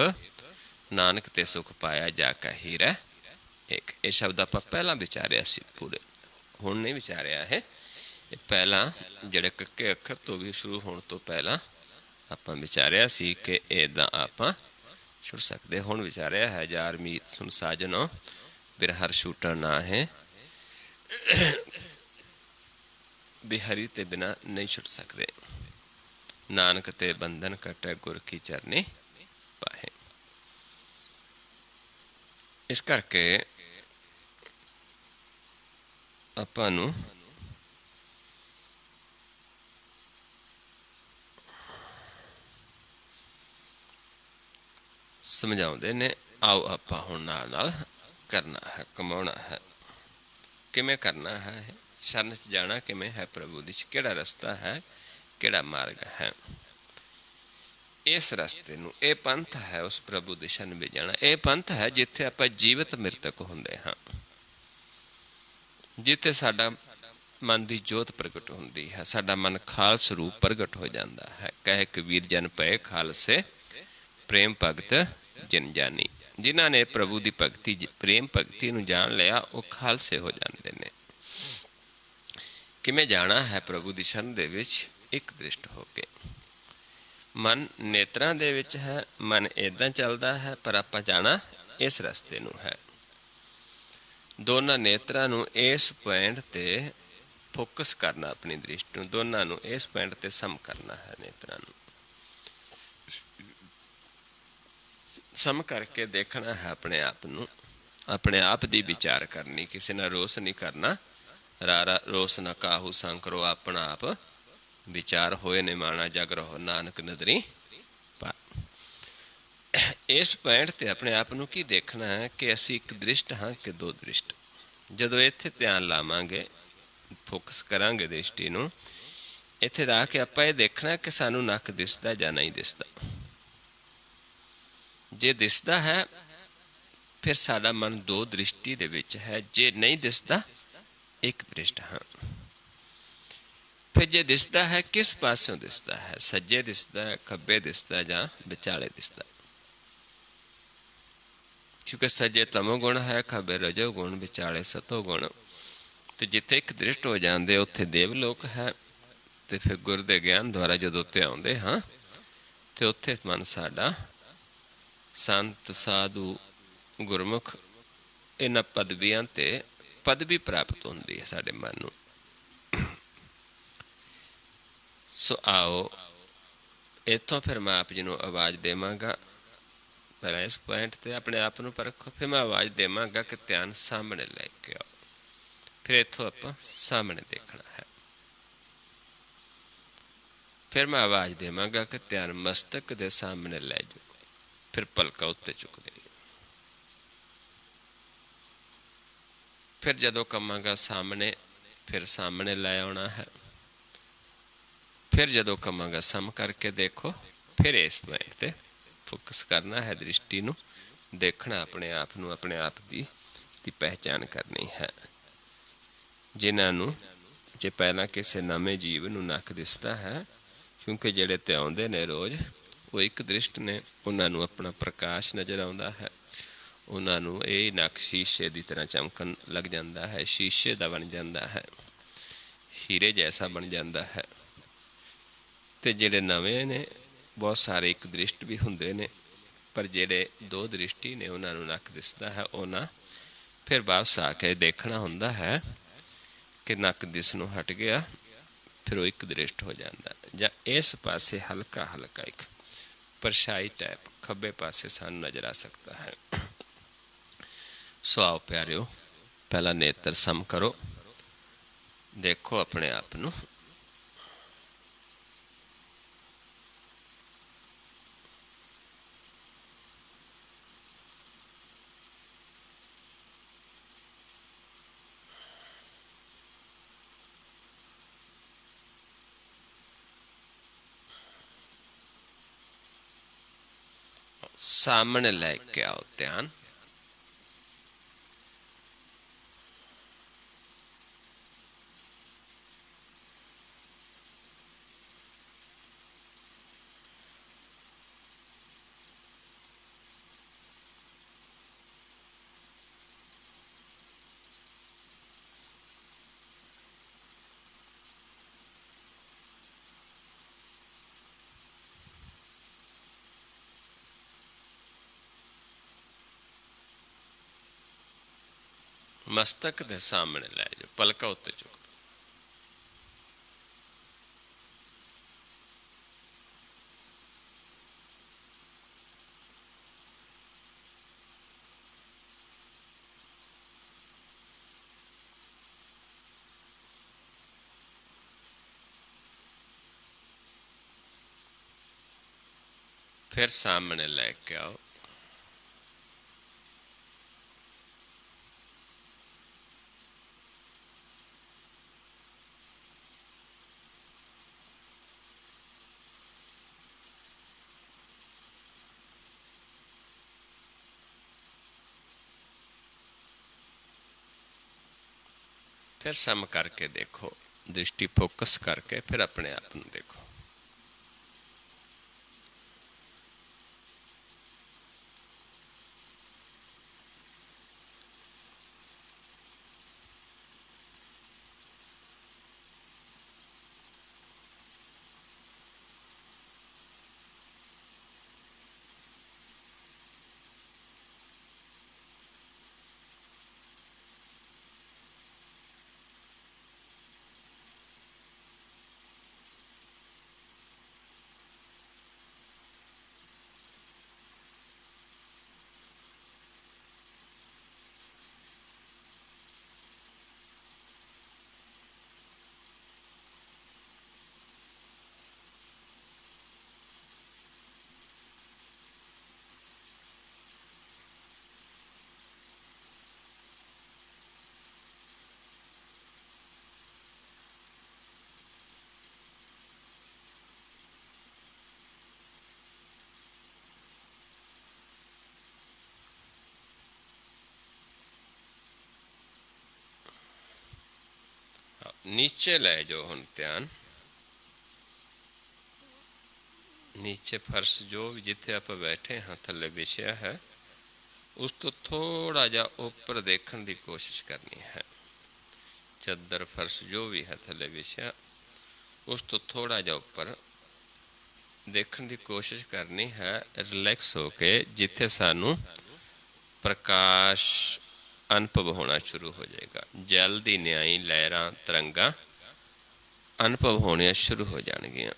ਨਾਨਕ ਤੇ ਸੁਖ ਪਾਇਆ ਜਾ ਕਾ ਹੀਰੈ ਏਕ। ਇਹ ਸ਼ਬਦ ਆਪਾਂ ਪਹਿਲਾਂ ਵਿਚਾਰਿਆ ਸੀ, ਪੂਰੇ ਹੁਣ ਨਹੀਂ ਵਿਚਾਰਿਆ ਹੈ। ਇਹ ਪਹਿਲਾਂ ਜਿਹੜੇ ਕੱਕੇ ਅੱਖਰ ਤੋਂ ਵੀ ਸ਼ੁਰੂ ਹੋਣ ਤੋਂ ਪਹਿਲਾਂ ਆਪਾਂ ਵਿਚਾਰਿਆ ਸੀ ਕਿ ਇੱਦਾਂ ਆਪਾਂ ਛੁੱਟ ਸਕਦੇ। ਹੁਣ ਵਿਚਾਰਿਆ ਹੈ, ਜਾਰ ਮੀਤ ਸੁਣ ਸਾਜਨੋ, ਬਿਰਹਰ ਛੂਟਣ ਨਾ ਹੈ, ਵੀ ਹਰੀ ਤੇ ਬਿਨਾਂ ਨਹੀਂ ਛੁੱਟ ਸਕਦੇ। ਨਾਨਕ ਤੇ ਬੰਧਨ ਕਟੈ, ਗੁਰ ਕੀ ਚਰਨੀ ਪਾਹੇ। ਇਸ ਕਰਕੇ ਆਪਾਂ ਨੂੰ ਸਮਝਾਉਂਦੇ ਨੇ, ਆਓ ਆਪਾਂ ਹੁਣ ਨਾਲ ਨਾਲ ਕਰਨਾ ਹੈ, ਕਮਾਉਣਾ ਹੈ। ਕਿਵੇਂ ਕਰਨਾ ਹੈ? ਸ਼ਰਨ 'ਚ ਜਾਣਾ ਕਿਵੇਂ ਹੈ? ਪ੍ਰਭੂ ਦੀ 'ਚ ਕਿਹੜਾ ਰਸਤਾ ਹੈ, ਕਿਹੜਾ ਮਾਰਗ ਹੈ? ਇਸ ਰਸਤੇ ਨੂੰ, ਇਹ ਪੰਥ ਹੈ ਉਸ ਪ੍ਰਭੂ ਦੀ ਸ਼ਰਨ ਵਿੱਚ ਜਾਣਾ। ਇਹ ਪੰਥ ਹੈ ਜਿੱਥੇ ਆਪਾਂ ਜੀਵਤ ਮਿਰਤਕ ਹੁੰਦੇ ਹਾਂ, ਜਿੱਥੇ ਸਾਡਾ ਮਨ ਦੀ ਜੋਤ ਪ੍ਰਗਟ ਹੁੰਦੀ ਹੈ, ਸਾਡਾ ਮਨ ਖਾਲਸ ਰੂਪ ਪ੍ਰਗਟ ਹੋ ਜਾਂਦਾ ਹੈ। ਕਹੇ ਕਬੀਰ ਜਨ ਪਏ ਖਾਲਸੇ, ਪ੍ਰੇਮ ਭਗਤ ਜਿਨ ਜਾਨੀ। ਜਿਨ੍ਹਾਂ ਨੇ ਪ੍ਰਭੂ ਦੀ ਭਗਤੀ, ਪ੍ਰੇਮ ਭਗਤੀ ਨੂੰ ਜਾਣ ਲਿਆ, ਉਹ ਖਾਲਸੇ ਹੋ ਜਾਂਦੇ ਨੇ। ਕਿਵੇਂ ਜਾਣਾ ਹੈ ਪ੍ਰਭੂ ਦੀ ਸ਼ਰਨ ਦੇ ਵਿੱਚ? ਇੱਕ ਦ੍ਰਿਸ਼ਟ ਹੋ ਕੇ। ਮਨ ਨੇਤਰਾਂ ਦੇ ਵਿੱਚ ਹੈ, ਮਨ ਇੱਦਾਂ ਚੱਲਦਾ ਹੈ, ਪਰ ਆਪਾਂ ਜਾਣਾ ਇਸ ਰਸਤੇ ਨੂੰ ਹੈ। ਦੋਨਾਂ ਨੇਤਰਾਂ ਨੂੰ ਇਸ ਪੁਆਇੰਟ 'ਤੇ ਫੋਕਸ ਕਰਨਾ, ਆਪਣੀ ਦ੍ਰਿਸ਼ਟੀ ਨੂੰ ਦੋਨਾਂ ਨੂੰ ਇਸ ਪੁਆਇੰਟ 'ਤੇ ਸਮ ਕਰਨਾ ਹੈ। ਨੇਤਰਾਂ ਨੂੰ ਸਮ ਕਰਕੇ ਦੇਖਣਾ ਹੈ ਆਪਣੇ ਆਪ ਨੂੰ, ਆਪਣੇ ਆਪ ਦੀ ਵਿਚਾਰ ਕਰਨੀ। ਕਿਸੇ ਨਾਲ ਰੋਸ ਨਹੀਂ ਕਰਨਾ। ਰਾਰਾ ਰੋਸ ਨਾ ਕਾਹੂ ਸੰਕਰੋ, ਆਪਣਾ ਆਪ ਵਿਚਾਰ ਹੋਏ ਨੇ ਮਾਣਾ ਜਗ ਰਹੋ ਨਾਨਕ ਨਦਰੀ ਪਾ। ਇਸ ਪੁਆਇੰਟ 'ਤੇ ਆਪਣੇ ਆਪ ਨੂੰ ਕੀ ਦੇਖਣਾ ਹੈ ਕਿ ਅਸੀਂ ਇੱਕ ਦ੍ਰਿਸ਼ਟ ਹਾਂ ਕਿ ਦੋ ਦ੍ਰਿਸ਼ਟ। ਜਦੋਂ ਇੱਥੇ ਧਿਆਨ ਲਾਵਾਂਗੇ, ਫੋਕਸ ਕਰਾਂਗੇ ਦ੍ਰਿਸ਼ਟੀ ਨੂੰ, ਇੱਥੇ ਲਾ ਕੇ ਆਪਾਂ ਇਹ ਦੇਖਣਾ ਕਿ ਸਾਨੂੰ ਨੱਕ ਦਿਸਦਾ ਜਾਂ ਨਹੀਂ ਦਿਸਦਾ। ਜੇ ਦਿਸਦਾ ਹੈ ਫਿਰ ਸਾਡਾ ਮਨ ਦੋ ਦ੍ਰਿਸ਼ਟੀ ਦੇ ਵਿੱਚ ਹੈ। ਜੇ ਨਹੀਂ ਦਿਸਦਾ, ਇੱਕ ਦ੍ਰਿਸ਼ਟ ਹਾਂ। ਫਿਰ ਜੇ ਦਿਸਦਾ ਹੈ, ਕਿਸ ਪਾਸਿਓਂ ਦਿਸਦਾ ਹੈ? ਸੱਜੇ ਦਿਸਦਾ ਹੈ, ਖੱਬੇ ਦਿਸਦਾ ਜਾਂ ਵਿਚਾਲੇ ਦਿਸਦਾ? ਕਿਉਂਕਿ ਸੱਜੇ ਤਮੋ ਗੁਣ ਹੈ, ਖੱਬੇ ਰਜੋ ਗੁਣ, ਵਿਚਾਲੇ ਸਤੋ ਗੁਣ। ਤੇ ਜਿੱਥੇ ਇੱਕ ਦ੍ਰਿਸ਼ਟ ਹੋ ਜਾਂਦੇ ਉੱਥੇ ਦੇਵ ਲੋਕ ਹੈ। ਤੇ ਫਿਰ ਗੁਰ ਦੇ ਗਿਆਨ ਦੁਆਰਾ ਜਦੋਂ ਉੱਤੇ ਆਉਂਦੇ ਹਾਂ ਤੇ ਉੱਥੇ ਮਨ ਸਾਡਾ ਸੰਤ ਸਾਧੂ ਗੁਰਮੁਖ ਇਹਨਾਂ ਪਦਵੀਆਂ 'ਤੇ ਪਦਵੀ ਪ੍ਰਾਪਤ ਹੁੰਦੀ ਹੈ ਸਾਡੇ ਮਨ ਨੂੰ। ਸੋ ਆਓ ਇੱਥੋਂ ਫਿਰ ਮੈਂ ਆਪ ਜੀ ਨੂੰ ਆਵਾਜ਼ ਦੇਵਾਂਗਾ। ਪਹਿਲਾਂ ਇਸ ਪੁਆਇੰਟ 'ਤੇ ਆਪਣੇ ਆਪ ਨੂੰ ਪਰਖੋ, ਫਿਰ ਮੈਂ ਆਵਾਜ਼ ਦੇਵਾਂਗਾ ਕਿ ਧਿਆਨ ਸਾਹਮਣੇ ਲੈ ਕੇ ਆਓ। ਫਿਰ ਇੱਥੋਂ ਆਪਾਂ ਸਾਹਮਣੇ ਦੇਖਣਾ ਹੈ। ਫਿਰ ਮੈਂ ਆਵਾਜ਼ ਦੇਵਾਂਗਾ ਕਿ ਧਿਆਨ ਮਸਤਕ ਦੇ ਸਾਹਮਣੇ ਲੈ ਜਾਓ। ਫਿਰ ਪਲਕਾਂ ਉੱਤੇ ਚੁੱਕ ਦੇਣੀ। ਫਿਰ ਜਦੋਂ ਕਵਾਂਗਾ ਸਾਹਮਣੇ, ਫਿਰ ਸਾਹਮਣੇ ਲੈ ਆਉਣਾ ਹੈ। ਫਿਰ ਜਦੋਂ ਕਵਾਂਗਾ ਸਮ ਕਰਕੇ ਦੇਖੋ, ਫਿਰ ਇਸ ਪੁਆਇੰਟ 'ਤੇ ਫੋਕਸ ਕਰਨਾ ਹੈ, ਦ੍ਰਿਸ਼ਟੀ ਨੂੰ ਦੇਖਣਾ, ਆਪਣੇ ਆਪ ਨੂੰ, ਆਪਣੇ ਆਪ ਦੀ ਪਹਿਚਾਣ ਕਰਨੀ ਹੈ। ਜਿਨ੍ਹਾਂ ਨੂੰ ਜੇ ਪਹਿਲਾਂ ਕਿਸੇ ਨਵੇਂ ਜੀਵ ਨੂੰ ਨੱਕ ਦਿਸਦਾ ਹੈ, ਕਿਉਂਕਿ ਜਿਹੜੇ ਤੇ ਆਉਂਦੇ ਨੇ ਰੋਜ਼ ਉਹ ਇੱਕ ਦ੍ਰਿਸ਼ਟ ਨੇ, ਉਹਨਾਂ ਨੂੰ ਆਪਣਾ ਪ੍ਰਕਾਸ਼ ਨਜ਼ਰ ਆਉਂਦਾ ਹੈ। ਉਹਨਾਂ ਨੂੰ ਇਹ ਨੱਕ ਸ਼ੀਸ਼ੇ ਦੀ ਤਰ੍ਹਾਂ ਚਮਕਣ ਲੱਗ ਜਾਂਦਾ ਹੈ, ਸ਼ੀਸ਼ੇ ਦਾ ਬਣ ਜਾਂਦਾ ਹੈ, ਹੀਰੇ ਜੈਸਾ ਬਣ ਜਾਂਦਾ ਹੈ। ਅਤੇ ਜਿਹੜੇ ਨਵੇਂ ਨੇ ਬਹੁਤ ਸਾਰੇ ਇੱਕ ਦ੍ਰਿਸ਼ਟ ਵੀ ਹੁੰਦੇ ਨੇ, ਪਰ ਜਿਹੜੇ ਦੋ ਦ੍ਰਿਸ਼ਟੀ ਨੇ ਉਹਨਾਂ ਨੂੰ ਨੱਕ ਦਿਸਦਾ ਹੈ। ਉਹਨਾਂ ਫਿਰ ਵਾਪਸ ਆ ਕੇ ਦੇਖਣਾ ਹੁੰਦਾ ਹੈ ਕਿ ਨੱਕ ਦਿਸ ਨੂੰ ਹਟ ਗਿਆ, ਫਿਰ ਉਹ ਇੱਕ ਦ੍ਰਿਸ਼ਟ ਹੋ ਜਾਂਦਾ। ਜਾਂ ਇਸ ਪਾਸੇ ਹਲਕਾ ਹਲਕਾ ਇੱਕ ਪਰਛਾਈ ਟਾਈਪ ਖੱਬੇ ਪਾਸੇ ਸਾਨੂੰ ਨਜ਼ਰ ਆ ਸਕਦਾ ਹੈ। ਸੋ ਆਓ ਪਿਆਰਿਓ, ਪਹਿਲਾਂ ਨੇਤਰ ਸਮ ਕਰੋ, ਦੇਖੋ ਆਪਣੇ ਆਪ ਨੂੰ। ਸਾਹਮਣੇ ਲੈ ਕੇ ਆਓ ਧਿਆਨ। ਮਸਤਕ ਦੇ ਸਾਹਮਣੇ ਲੈ ਜਾਓ, ਪਲਕਾਂ ਉੱਤੇ ਚੁੱਕ। फिर सामने लेके आओ। फिर सम करके देखो, दृष्टि फोकस करके फिर अपने आप ਨੂੰ देखो। नीचे ले जाओ हुण ध्यान, नीचे फर्श जो भी जिथे आप बैठे हाँ थले विछया है उस तो थोड़ा जा ऊपर देखने की कोशिश करनी है। चादर फर्श जो भी है थले विछया उस तो थोड़ा जा ऊपर देखने की कोशिश करनी है। रिलैक्स होके जिथे सानू प्रकाश अनुभव होना शुरू हो जाएगा। जल दी न्याई लहरां तरंगा अनुभव होने शुरू हो जाएगियां।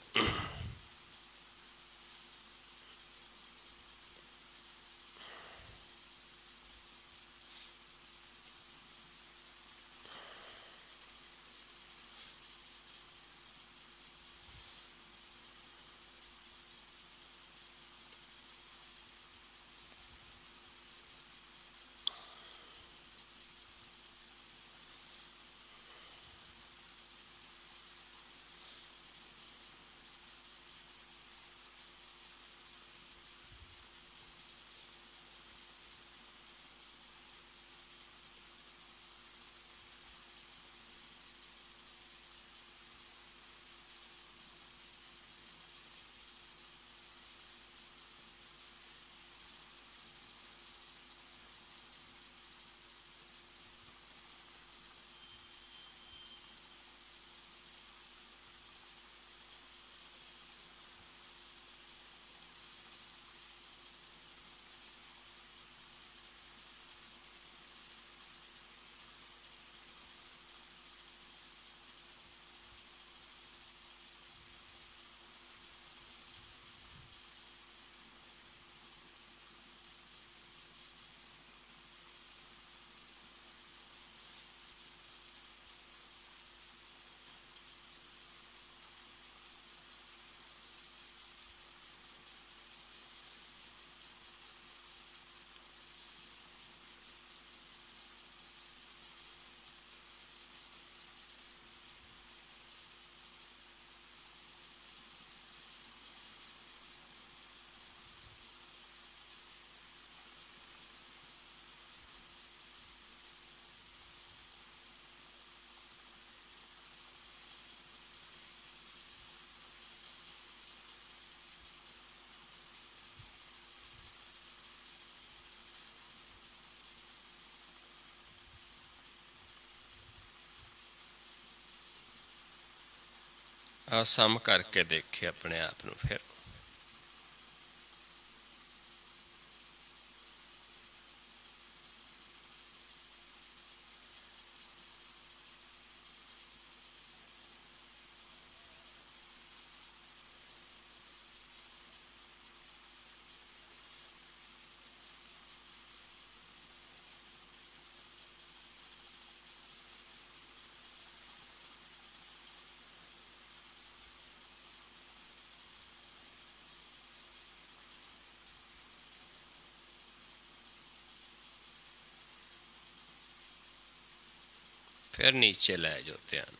आ सम करके देखे अपने आप ਨੂੰ फिर फिर नीचे लै जाओ ध्यान।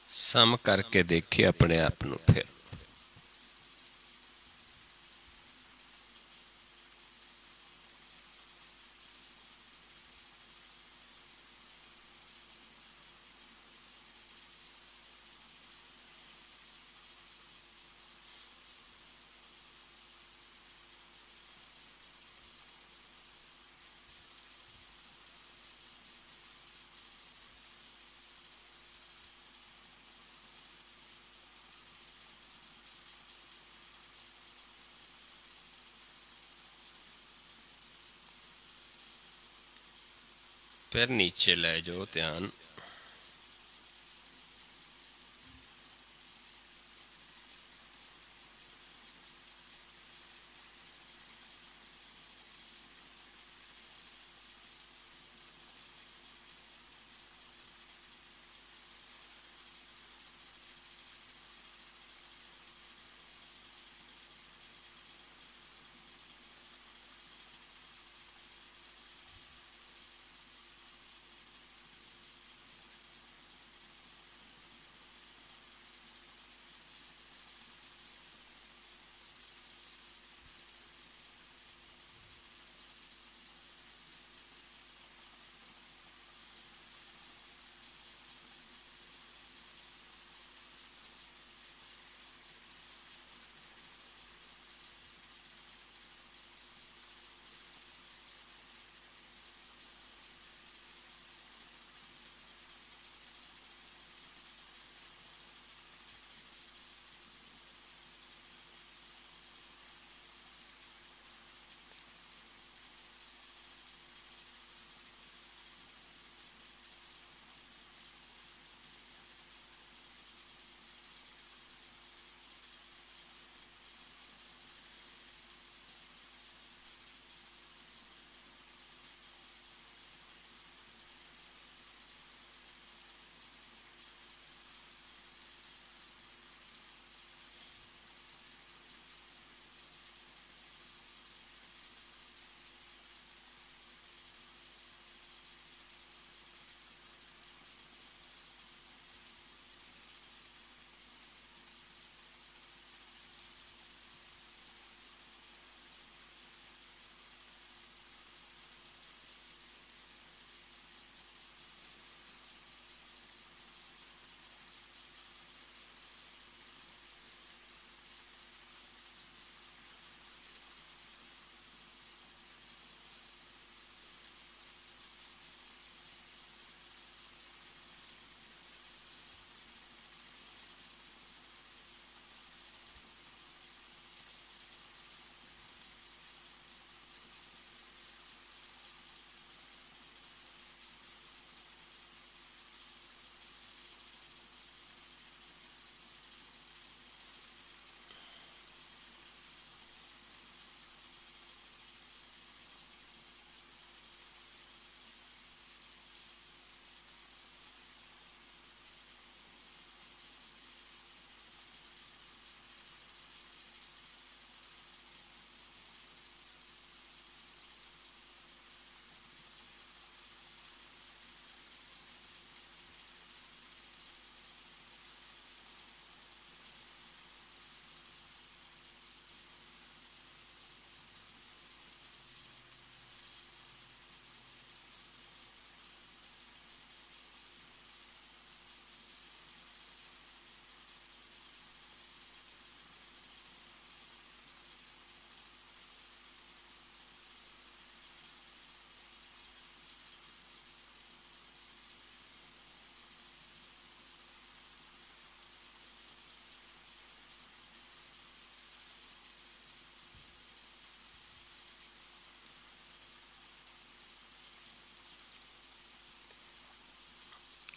सम करके देखिए अपने आप नूं फिर। फिर नीचे लै जाओ ध्यान।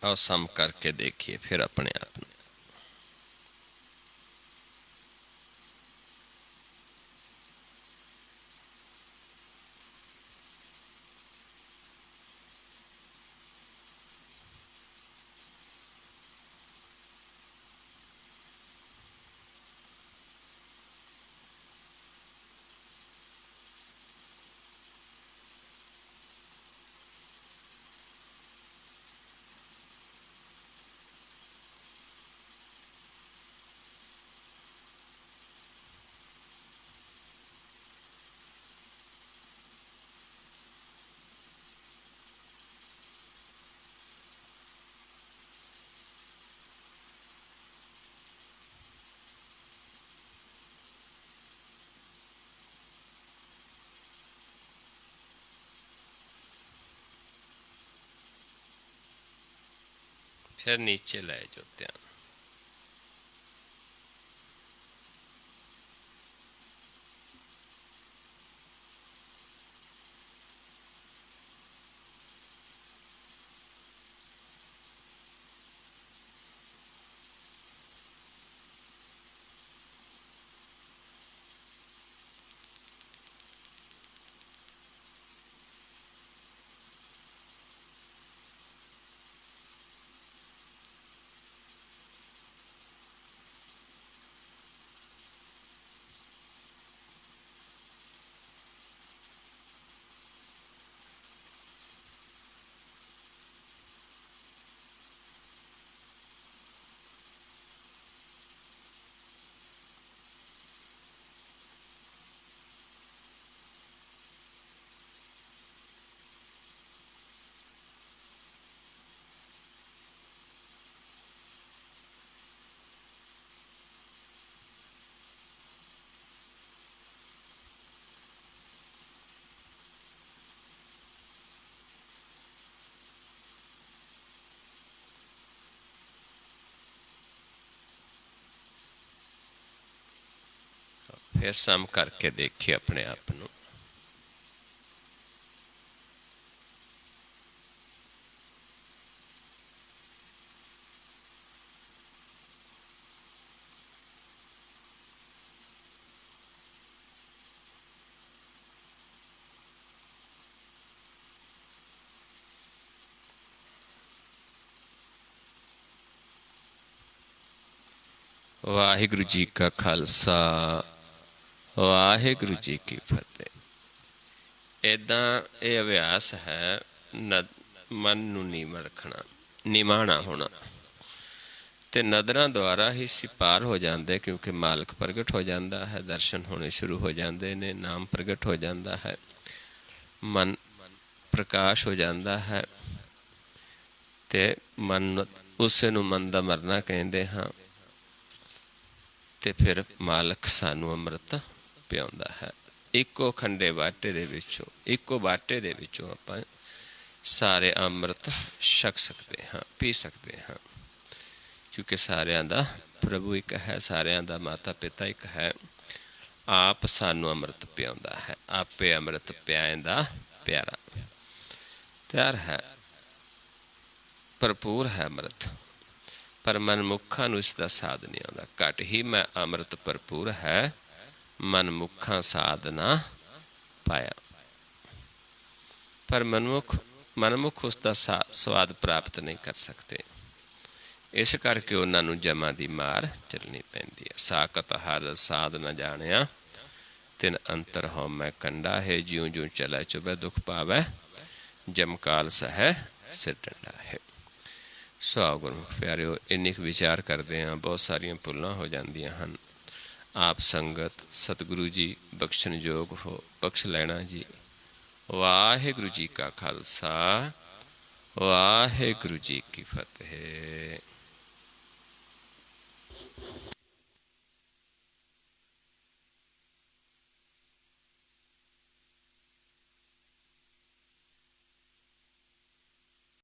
और सम करके देखिए फिर अपने आप ਨੂੰ। फिर नीचे ले जाओ ध्यान। फिर सम करके देखिए अपने आप ਨੂੰ। ਵਾਹਿਗੁਰੂ ਜੀ ਕਾ ਖਾਲਸਾ ਵਾਹਿਗੁਰੂ ਜੀ ਕੀ ਫਤਿਹ। ਇੱਦਾਂ ਇਹ ਅਭਿਆਸ ਹੈ ਮਨ ਨੂੰ ਨੀਵਾਂ ਰੱਖਣਾ, ਨਿਮਾਣਾ ਹੋਣਾ। ਤੇ ਨਦਰਾਂ ਦੁਆਰਾ ਹੀ ਸਿਪਾਰ ਹੋ ਜਾਂਦੇ, ਕਿਉਂਕਿ ਮਾਲਕ ਪ੍ਰਗਟ ਹੋ ਜਾਂਦਾ ਹੈ, ਦਰਸ਼ਨ ਹੋਣੇ ਸ਼ੁਰੂ ਹੋ ਜਾਂਦੇ ਨੇ, ਨਾਮ ਪ੍ਰਗਟ ਹੋ ਜਾਂਦਾ ਹੈ, ਮਨ ਪ੍ਰਕਾਸ਼ ਹੋ ਜਾਂਦਾ ਹੈ। ਤੇ ਮਨ ਉਸੇ ਨੂੰ ਮਨ ਦਾ ਮਰਨਾ ਕਹਿੰਦੇ ਹਾਂ। ਤੇ ਫਿਰ ਮਾਲਕ ਸਾਨੂੰ ਅੰਮ੍ਰਿਤ ਪਿਆਉਂਦਾ ਹੈ। ਇੱਕੋ ਖੰਡੇ ਬਾਟੇ ਦੇ ਵਿੱਚੋਂ, ਇੱਕੋ ਬਾਟੇ ਦੇ ਵਿੱਚੋਂ ਆਪਾਂ ਸਾਰੇ ਅੰਮ੍ਰਿਤ ਛਕ ਸਕਦੇ ਹਾਂ, ਪੀ ਸਕਦੇ ਹਾਂ। ਕਿਉਂਕਿ ਸਾਰਿਆਂ ਦਾ ਪ੍ਰਭੂ ਇੱਕ ਹੈ, ਸਾਰਿਆਂ ਦਾ ਮਾਤਾ ਪਿਤਾ ਇੱਕ ਹੈ। ਆਪ ਸਾਨੂੰ ਅੰਮ੍ਰਿਤ ਪਿਆਉਂਦਾ ਹੈ, ਆਪੇ ਅੰਮ੍ਰਿਤ ਪਿਆਉਂਦਾ ਪਿਆਰਾ। ਤਿਆਰ ਹੈ, ਭਰਪੂਰ ਹੈ ਅੰਮ੍ਰਿਤ। ਪਰ ਮਨਮੁੱਖਾਂ ਨੂੰ ਇਸ ਦਾ ਸਾਧ ਨਹੀਂ ਆਉਂਦਾ। ਘੱਟ ਹੀ ਮੈਂ ਅੰਮ੍ਰਿਤ ਭਰਪੂਰ ਹੈ, ਮਨਮੁੱਖਾਂ ਸਾਧ ਨਾ ਪਾਇਆ। ਪਰ ਮਨਮੁੱਖ ਉਸ ਦਾ ਸਵਾਦ ਪ੍ਰਾਪਤ ਨਹੀਂ ਕਰ ਸਕਦੇ। ਇਸ ਕਰਕੇ ਉਹਨਾਂ ਨੂੰ ਜਮਾਂ ਦੀ ਮਾਰ ਚੱਲਣੀ ਪੈਂਦੀ ਹੈ। ਸਾਕਤ ਹਰ ਸਾਧ ਨਾ ਜਾਣਿਆ, ਤਿਨ ਅੰਤਰ ਹਉਮੈ ਕੰਡਾ ਹੈ। ਜਿਉਂ ਜਿਉਂ ਚਲੈ ਚੁਭੈ ਦੁਖ ਪਾਵੈ, ਜਮਕਾਲ ਸਹੈ ਸਿਰ ਡੰਡਾ ਹੈ। ਸੋ ਗੁਰਮੁਖ ਪਿਆਰਿਓ, ਇੰਨੀ ਕੁ ਵਿਚਾਰ ਕਰਦੇ ਹਾਂ, ਬਹੁਤ ਸਾਰੀਆਂ ਭੁੱਲਾਂ ਹੋ ਜਾਂਦੀਆਂ ਹਨ। ਆਪ ਸੰਗਤ ਸਤਿਗੁਰੂ ਜੀ ਬਖਸ਼ਣਯੋਗ ਹੋ, ਬਖਸ਼ ਲੈਣਾ ਜੀ। ਵਾਹਿਗੁਰੂ ਜੀ ਕਾ ਖਾਲਸਾ ਵਾਹਿਗੁਰੂ ਜੀ ਕੀ ਫਤਿਹ।